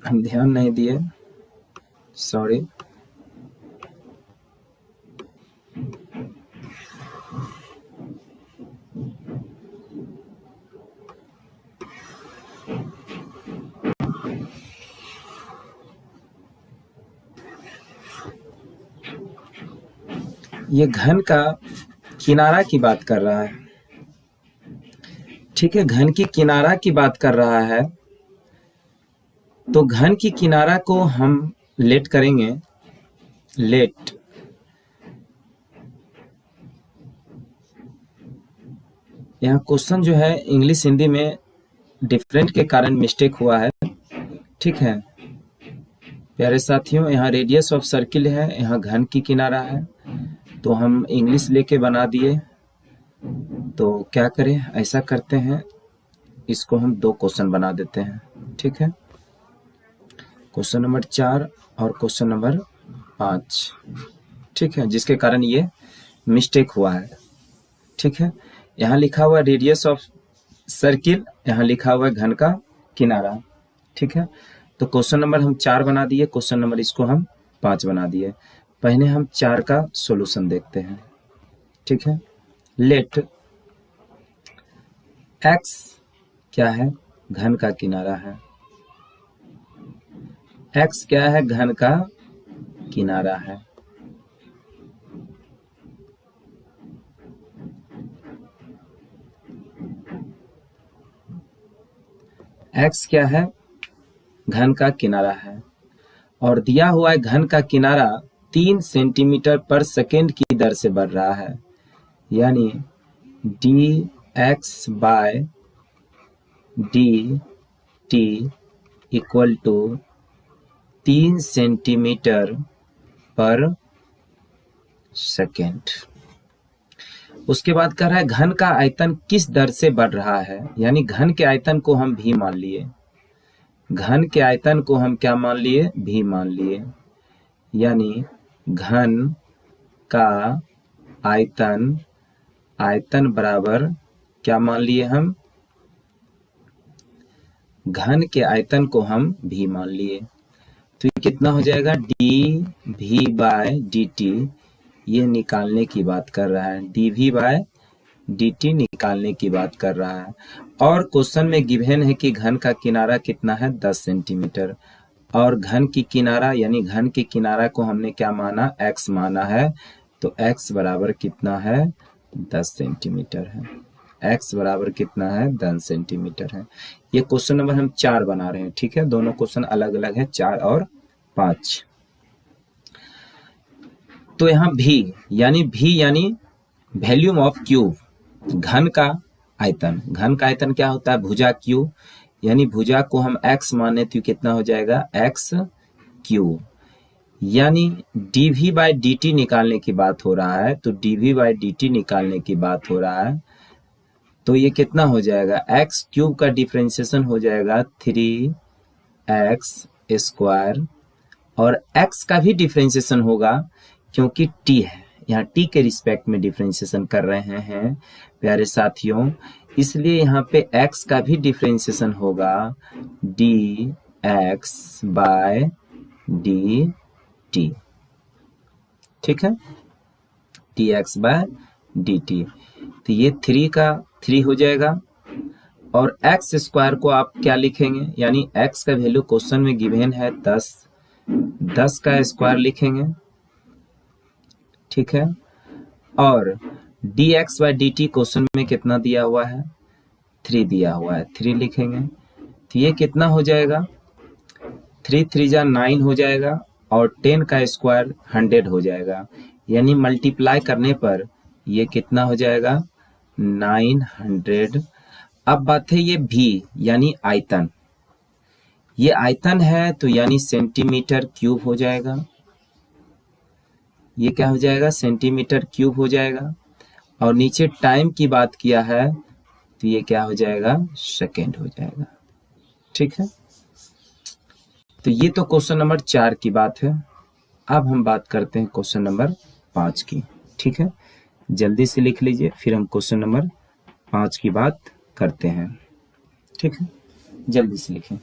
हम ध्यान नहीं दिए, सॉरी। ये घन का किनारा की बात कर रहा है, ठीक है, घन की किनारा की बात कर रहा है। तो घन की किनारा को हम लेट करेंगे, लेट यहाँ क्वेश्चन जो है इंग्लिश हिंदी में डिफरेंट के कारण मिस्टेक हुआ है, ठीक है प्यारे साथियों। यहाँ रेडियस ऑफ सर्किल है, यहाँ घन की किनारा है, तो हम इंग्लिश लेके बना दिए। तो क्या करें, ऐसा करते हैं, इसको हम 2 क्वेश्चन बना देते हैं, ठीक है, क्वेश्चन नंबर 4 और क्वेश्चन नंबर 5, ठीक है, जिसके कारण ये मिस्टेक हुआ है, ठीक है। यहाँ लिखा हुआ रेडियस ऑफ सर्किल, यहाँ लिखा हुआ घन का किनारा, ठीक है। तो क्वेश्चन नंबर हम 4 बना दिए, क्वेश्चन नंबर इसको हम 5 बना दिए। पहले हम 4 का सॉल्यूशन देखते हैं, ठीक है। लेट x क्या है, घन का किनारा है, एक्स क्या है? घन का किनारा है। एक्स क्या है? घन का किनारा है और दिया हुआ है घन का किनारा 3 सेंटीमीटर पर सेकेंड की दर से बढ़ रहा है, यानी D X by D T equal to 3 centimetre पर सेकेंड। उसके बाद कह रहा है घन का आयतन किस दर से बढ़ रहा है, यानी घन के आयतन को हम भी मान लिए। घन के आयतन को हम क्या मान लिए? भी मान लिए, यानी घन का आयतन, आयतन बराबर क्या मान लिए हम? घन के आयतन को हम भी मान लिए। तो ये कितना हो जाएगा? D V by D T, ये निकालने की बात कर रहा है। D V by D T निकालने की बात कर रहा है। और क्वेश्चन में गिवन है कि घन का किनारा कितना है? 10 सेंटीमीटर। और घन की किनारा यानी घन की किनारा को हमने क्या माना? एक्स माना है। तो एक्स बराबर कितना है? 10 सेंटीमीटर है। एक्स बराबर कितना है? 10 सेंटीमीटर है। ये क्वेश्चन नंबर हम 4 बना रहे हैं, ठीक है। दोनों क्वेश्चन अलग अलग है, 4 और 5। तो यहाँ भी यानी वॉल्यूम ऑफ क्यूब, घन का आयतन। घन का आयतन क्या होता है? भुजा क्यू, यानी भुजा को हम एक्स माने तो कितना हो जाएगा? X cube. यानी dv बाय dt निकालने की बात हो रहा है, तो dv बाय dt निकालने की बात हो रहा है, तो ये कितना हो जाएगा? एक्स क्यूब का डिफरेंशिएशन हो जाएगा 3x स्क्वायर, और x का भी डिफरेंशिएशन होगा क्योंकि t है, यहाँ t के रिस्पेक्ट में डिफरेंशिएशन कर रहे हैं प्यारे साथियों, इसलिए यहाँ पे x का भी डिफरेंशिएशन होगा dx बाय dt, ठीक है, dx बाय dt। तो ये 3 का 3 हो जाएगा, और x स्क्वायर को आप क्या लिखेंगे? यानी x का वैल्यू क्वेश्चन में गिवन है 10, 10 का स्क्वायर लिखेंगे, ठीक है। और dx बाय dt क्वेश्चन में कितना दिया हुआ है? 3 दिया हुआ है, 3 लिखेंगे। तो ये कितना हो जाएगा? 3 3 जा 9 हो जाएगा, और 10 का स्क्वायर 100 हो जाएगा, यानी मल्टीप्लाई करने पर ये कितना हो जाएगा? 900। अब बात है ये भी यानी आयतन, ये आयतन है तो यानी सेंटीमीटर क्यूब हो जाएगा। ये क्या हो जाएगा? सेंटीमीटर क्यूब हो जाएगा। और नीचे टाइम की बात किया है तो ये क्या हो जाएगा? सेकेंड हो जाएगा, ठीक है। तो ये तो क्वेश्चन नंबर 4 की बात है। अब हम बात करते हैं क्वेश्चन नंबर 5 की, ठीक है। जल्दी से लिख लीजिए, फिर हम क्वेश्चन नंबर 5 की बात करते हैं, ठीक है। जल्दी से लिखें।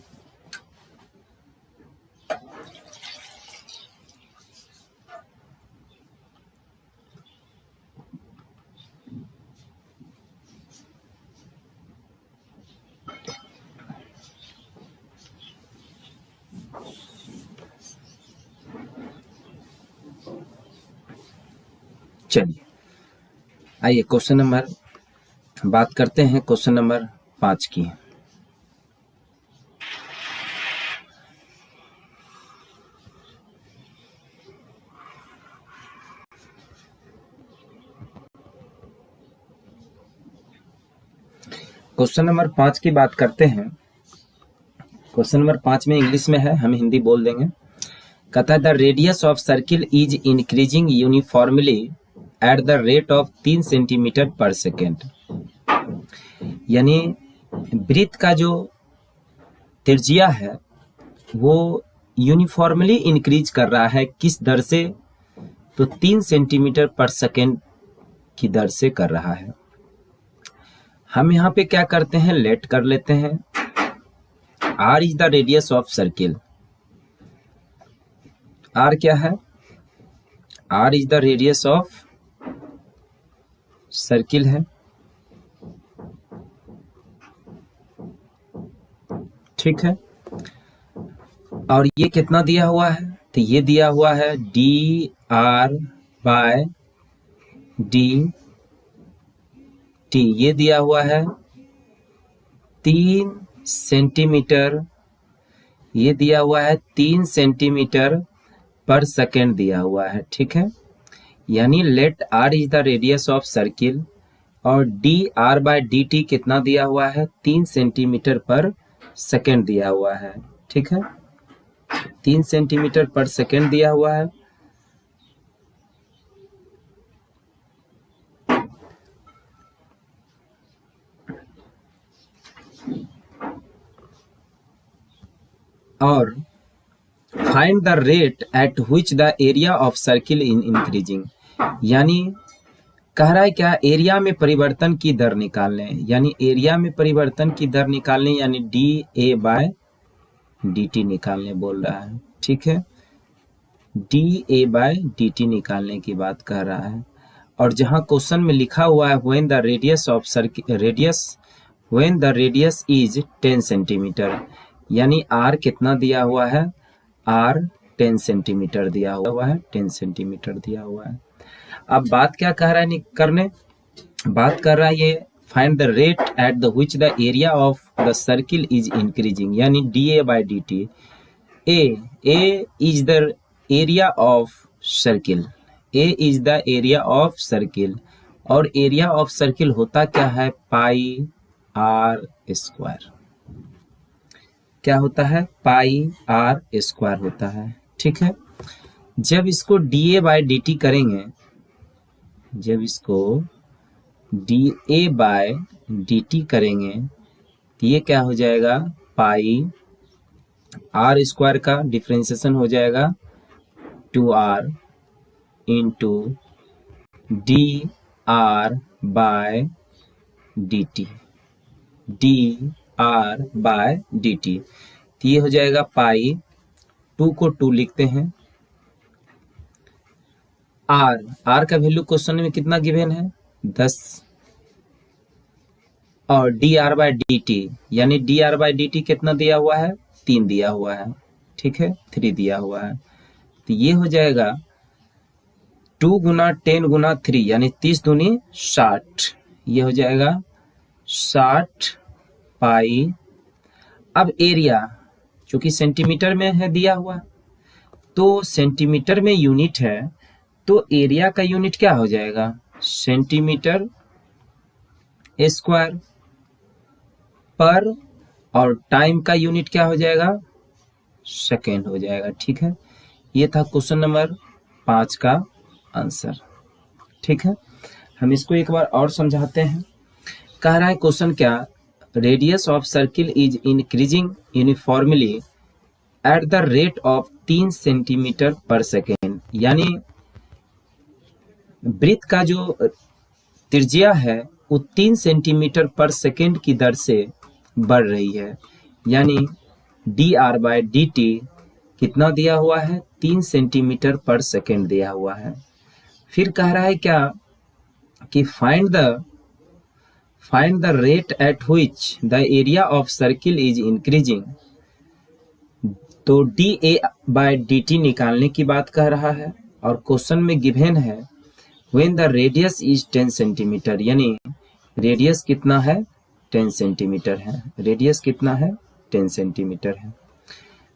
चलिए आइए क्वेश्चन नंबर बात करते हैं, क्वेश्चन नंबर 5 की। क्वेश्चन नंबर 5 की बात करते हैं। क्वेश्चन नंबर 5 में इंग्लिश में है, हम हिंदी बोल देंगे। कहता है the radius of circle is increasing uniformly at the rate of 3 centimetre पर सेकेंड। यानी वृत्त का जो त्रिज्या है वो यूनिफॉर्मली इंक्रीज कर रहा है, किस दर से? तो 3 सेंटीमीटर पर सेकेंड की दर से कर रहा है। हम यहाँ पे क्या करते हैं? लेट कर लेते हैं। R is the radius of circle. R क्या है? R is the radius of circle है, ठीक है। और ये कितना दिया हुआ है, तो ये दिया हुआ है D R by D T, ये दिया हुआ है 3 सेंटीमीटर, ये दिया हुआ है 3 सेंटीमीटर पर सेकेंड दिया हुआ है, ठीक है। यानी let R is the radius of circle और D R by D T कितना दिया हुआ है, 3 सेंटीमीटर पर सेकेंड दिया हुआ है, ठीक है। 3 सेंटीमीटर पर सेकेंड दिया हुआ है। और find the rate at which the area of circle in increasing, यानी कह रहा है क्या, एरिया में परिवर्तन की दर निकालने, यानी एरिया में परिवर्तन की दर निकालने, यानी D A by D T निकालने बोल रहा है, ठीक है। D A by D T निकालने की बात कह रहा है। और जहां क्वेश्चन में लिखा हुआ है when the radius of when the radius is 10 centimetre, यानी आर कितना दिया हुआ है, आर 10 सेंटीमीटर दिया हुआ है, 10 सेंटीमीटर दिया हुआ है। अब बात क्या कह रहा है करने, बात कर रहा है ये find the rate at the which the area of the circle is increasing, यानी D A by D T. A is the area of circle, A is the area of circle, और एरिया ऑफ सर्किल होता क्या है, पाई R square, क्या होता है, पाई R square होता है, ठीक है। जब इसको D A by D T करेंगे, जब इसको D A by D T करेंगे तो ये क्या हो जाएगा, पाई आर स्क्वायर का डिफ्रेंसिएशन हो जाएगा 2r into D R by D T, D R by D T, तो ये हो जाएगा पाई, 2 को 2 लिखते हैं, आर का वैल्यू क्वेश्चन में कितना गिवन है, 10, और D R by D T, यानी D R by D T कितना दिया हुआ है, 3 दिया हुआ है, ठीक है, 3 दिया हुआ है, तो ये हो जाएगा 2 गुना 10 गुना 3, यानी 30 दूनी 60, ये हो जाएगा 60 पाई। अब एरिया चूंकि सेंटीमीटर में है दिया हुआ, तो सेंटीमीटर में यूनिट है, तो एरिया का यूनिट क्या हो जाएगा, सेंटीमीटर स्क्वायर पर, और टाइम का यूनिट क्या हो जाएगा, सेकेंड हो जाएगा, ठीक है। ये था क्वेश्चन नंबर 5 का आंसर, ठीक है। हम इसको एक बार और समझाते हैं। कह रहा है क्वेश्चन क्या, radius of circle is increasing uniformly at the rate of 3 centimetre पर सेकेंड, यानी वृत्त का जो त्रिज्या है वो 3 सेंटीमीटर पर सेकेंड की दर से बढ़ रही है, यानी D R by D T कितना दिया हुआ है, 3 सेंटीमीटर पर सेकेंड दिया हुआ है। फिर कह रहा है क्या कि find the rate at which the area of circle is increasing, तो D A by D T निकालने की बात कह रहा है, और क्वेश्चन में गिवन है when the radius is 10 centimetre, यानी रेडियस कितना है, 10 सेंटीमीटर है, रेडियस कितना है, 10 सेंटीमीटर है।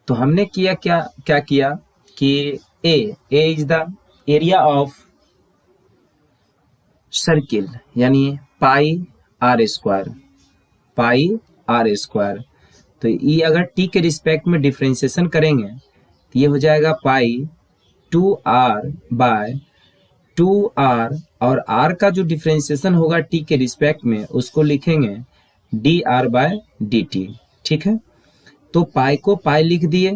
तो हमने किया क्या किया कि A is the area of circle, यानी pi R square, pi R square, तो ये अगर टी के रिस्पेक्ट में डिफ्रेंसिएशन करेंगे तो ये हो जाएगा पाई 2r बाय 2r, और r का जो डिफ्रेंसिएशन होगा टी के रिस्पेक्ट में उसको लिखेंगे D R by D T, ठीक है। तो पाई को पाई लिख दिए,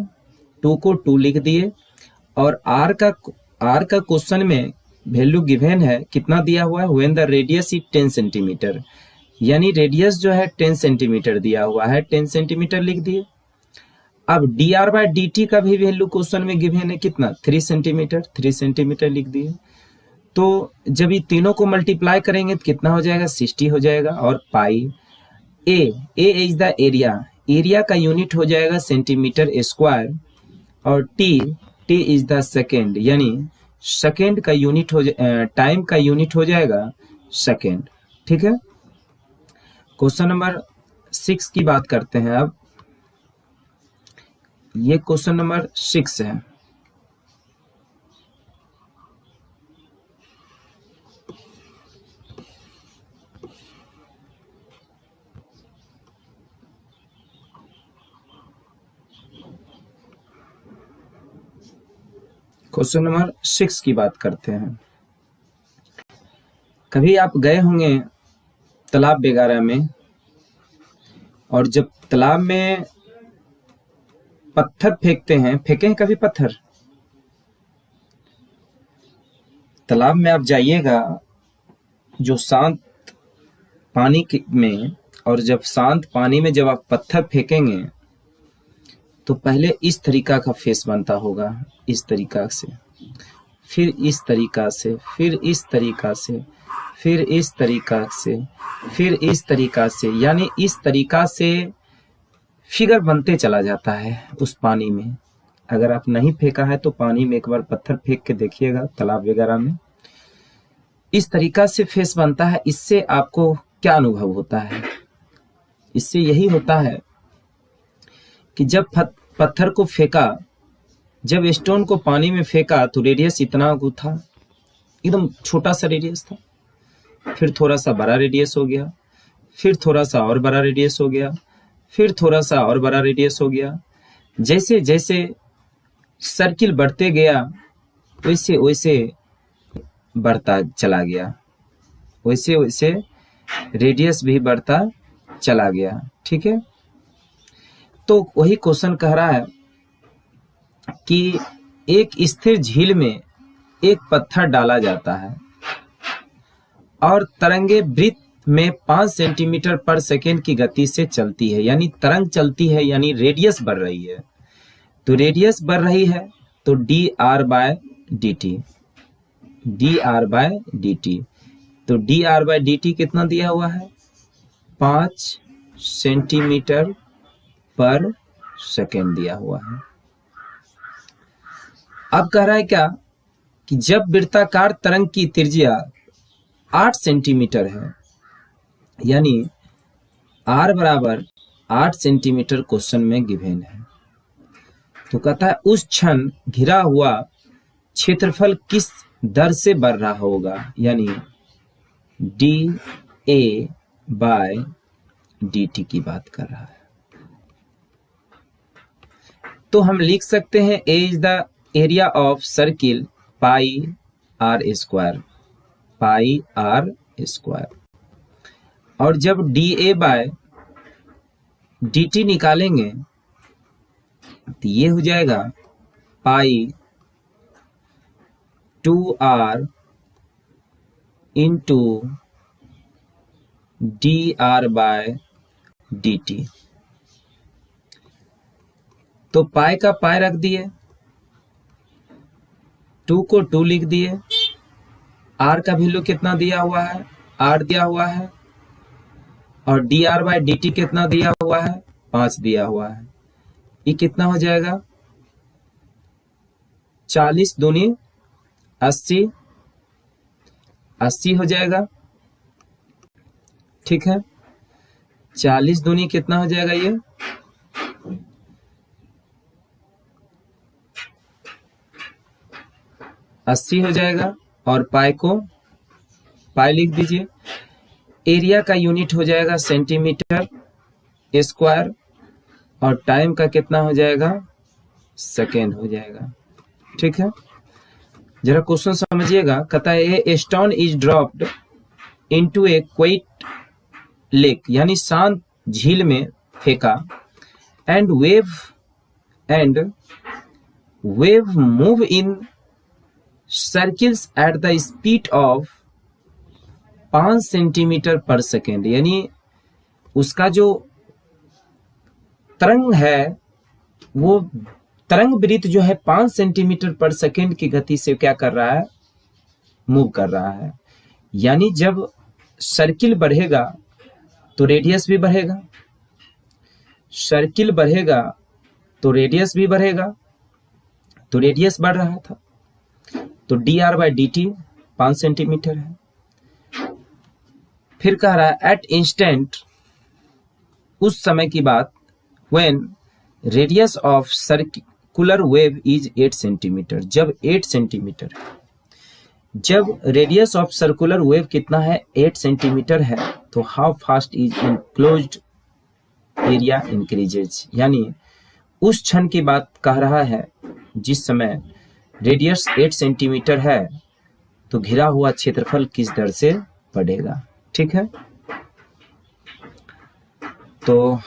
2 को 2 लिख दिए, और r का क्वेश्चन में वैल्यू गिवन है, कितना दिया हुआ है, when the radius is 10 centimetre, यानी रेडियस जो है 10 सेंटीमीटर दिया हुआ है, 10 सेंटीमीटर लिख दिए। अब D R by D T का भी वैल्यू क्वेश्चन में गिवन है कितना, 3 सेंटीमीटर, 3 सेंटीमीटर लिख दिए। तो जब ये तीनों को मल्टीप्लाई करेंगे तो कितना हो जाएगा, 60 हो जाएगा, और पाई ए इज द एरिया का यूनिट हो जाएगा सेंटीमीटर स्क्वायर, और टी इज द सेकेंड, यानी सेकेंड का यूनिट हो टाइम का यूनिट हो जाएगा सेकेंड। ठीक है, क्वेश्चन नंबर 6 की बात करते हैं अब। ये क्वेश्चन नंबर 6 है। क्वेश्चन नंबर 6 की बात करते हैं। कभी आप गए होंगे तालाब वगैरह में, और जब तालाब में पत्थर फेंकते हैं, फेंके हैं कभी पत्थर? तालाब में आप जाइएगा जो शांत पानी में, और जब शांत पानी में जब आप पत्थर फेंकेंगे तो पहले इस तरीका का फेस बनता होगा, इस तरीका से, फिर इस तरीका से, फिर इस तरीका से, फिर इस तरीका से, फिर इस तरीका से, यानी इस तरीका से फिगर बनते चला जाता है उस पानी में। अगर आप नहीं फेंका है तो पानी में एक बार पत्थर फेंक के देखिएगा तालाब वगैरह में, इस तरीका से फेस बनता है। इससे आपको क्या अनुभव होता है? इससे यही होता है कि जब पत्थर को फेंका, जब स्टोन को पानी में फेंका तो रेडियस इतना था, एकदम छोटा सा रेडियस था, फिर थोड़ा सा बड़ा रेडियस हो गया, फिर थोड़ा सा और बड़ा रेडियस हो गया, फिर थोड़ा सा और बड़ा रेडियस हो गया। जैसे जैसे सर्किल बढ़ते गया वैसे वैसे बढ़ता चला गया, वैसे वैसे रेडियस भी बढ़ता चला गया। ठीक है, तो वही क्वेश्चन कह रहा है कि एक स्थिर झील में एक पत्थर डाला जाता है और तरंगे वृत्त में 5 सेंटीमीटर पर सेकेंड की गति से चलती है, यानी तरंग चलती है, यानी रेडियस बढ़ रही है। तो रेडियस बढ़ रही है तो D R by D T, D R by D T, तो D R by D T कितना दिया हुआ है? 5 सेंटीमीटर पर सेकेंड दिया हुआ है। अब कह रहा है क्या कि जब वृत्ताकार तरंग की त्रिज्या 8 सेंटीमीटर है, यानी r बराबर 8 सेंटीमीटर क्वेश्चन में गिवन है, तो कहता है उस क्षण घिरा हुआ क्षेत्रफल किस दर से बढ़ रहा होगा, यानी D A by D T की बात कर रहा है। तो हम लिख सकते हैं A is the area of circle pi R square, pi R square, और जब D A by D T निकालेंगे तो ये हो जाएगा pi 2r into D R by D T. तो पाई का पाई रख दिए, 2 को 2 लिख दिए, r का वैल्यू कितना दिया हुआ है? r दिया हुआ है, और D R by D T कितना दिया हुआ है? 5 दिया हुआ है। ये कितना हो जाएगा? 40 दूनी 80, 80 हो जाएगा। ठीक है, 40 दूनी कितना हो जाएगा? ये 80 हो जाएगा, और पाई को पाई लिख दीजिए। एरिया का यूनिट हो जाएगा सेंटीमीटर स्क्वायर, और टाइम का कितना हो जाएगा? सेकेंड हो जाएगा। ठीक है, जरा क्वेश्चन समझिएगा। कहता है a stone is dropped into A quite lake, यानी शांत झील में फेंका, and wave move in circles at the speed of 5 centimetre पर सेकेंड, यानी उसका जो तरंग है वो तरंग वृत्त जो है 5 सेंटीमीटर पर सेकेंड की गति से क्या कर रहा है? मूव कर रहा है। यानी जब सर्किल बढ़ेगा तो रेडियस भी बढ़ेगा, सर्किल बढ़ेगा तो रेडियस भी बढ़ेगा, तो रेडियस बढ़ रहा था, तो dr/dt 5 सेंटीमीटर है। फिर कह रहा है एट इंस्टेंट, उस समय की बात, when radius of circular wave is 8 centimetre, जब 8 सेंटीमीटर, जब रेडियस ऑफ सर्कुलर वेव कितना है 8 सेंटीमीटर है, तो how fast is enclosed area increases, यानी उस क्षण की बात कह रहा है जिस समय रेडियस 8 सेंटीमीटर है, तो घिरा हुआ क्षेत्रफल किस दर से बढ़ेगा। ठीक है, तो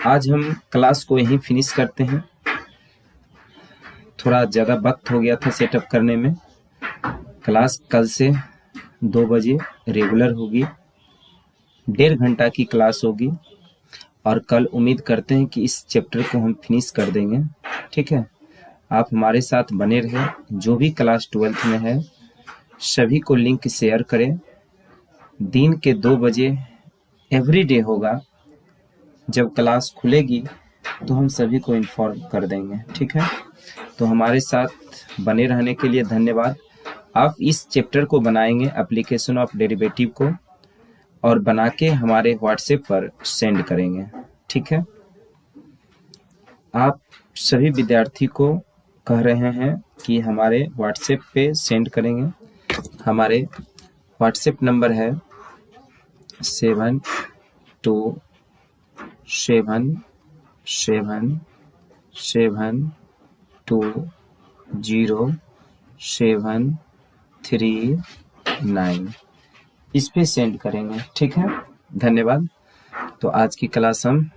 आज हम क्लास को यहीं फिनिश करते हैं। थोड़ा ज़्यादा वक्त हो गया था सेटअप करने में। क्लास कल से 2 बजे रेगुलर होगी, 1.5 घंटा की क्लास होगी, और कल उम्मीद करते हैं कि इस चैप्टर को हम फिनिश कर देंगे। ठीक है, आप हमारे साथ बने रहें। जो भी क्लास 12th में है सभी को लिंक शेयर करें। दिन के 2 बजे एवरीडे होगा, जब क्लास खुलेगी तो हम सभी को इन्फॉर्म कर देंगे। ठीक है, तो हमारे साथ बने रहने के लिए धन्यवाद। आप इस चैप्टर को बनाएंगे, एप्लीकेशन ऑफ डेरिवेटिव को, और बना के हमारे व्हाट्सएप पर सेंड करेंगे। ठीक है, आप सभी विद्यार्थी को कह रहे हैं कि हमारे व्हाट्सएप पे सेंड करेंगे। हमारे व्हाट्सएप नंबर है 7277720739, इस पे सेंड करेंगे। ठीक है, धन्यवाद। तो आज की क्लास हम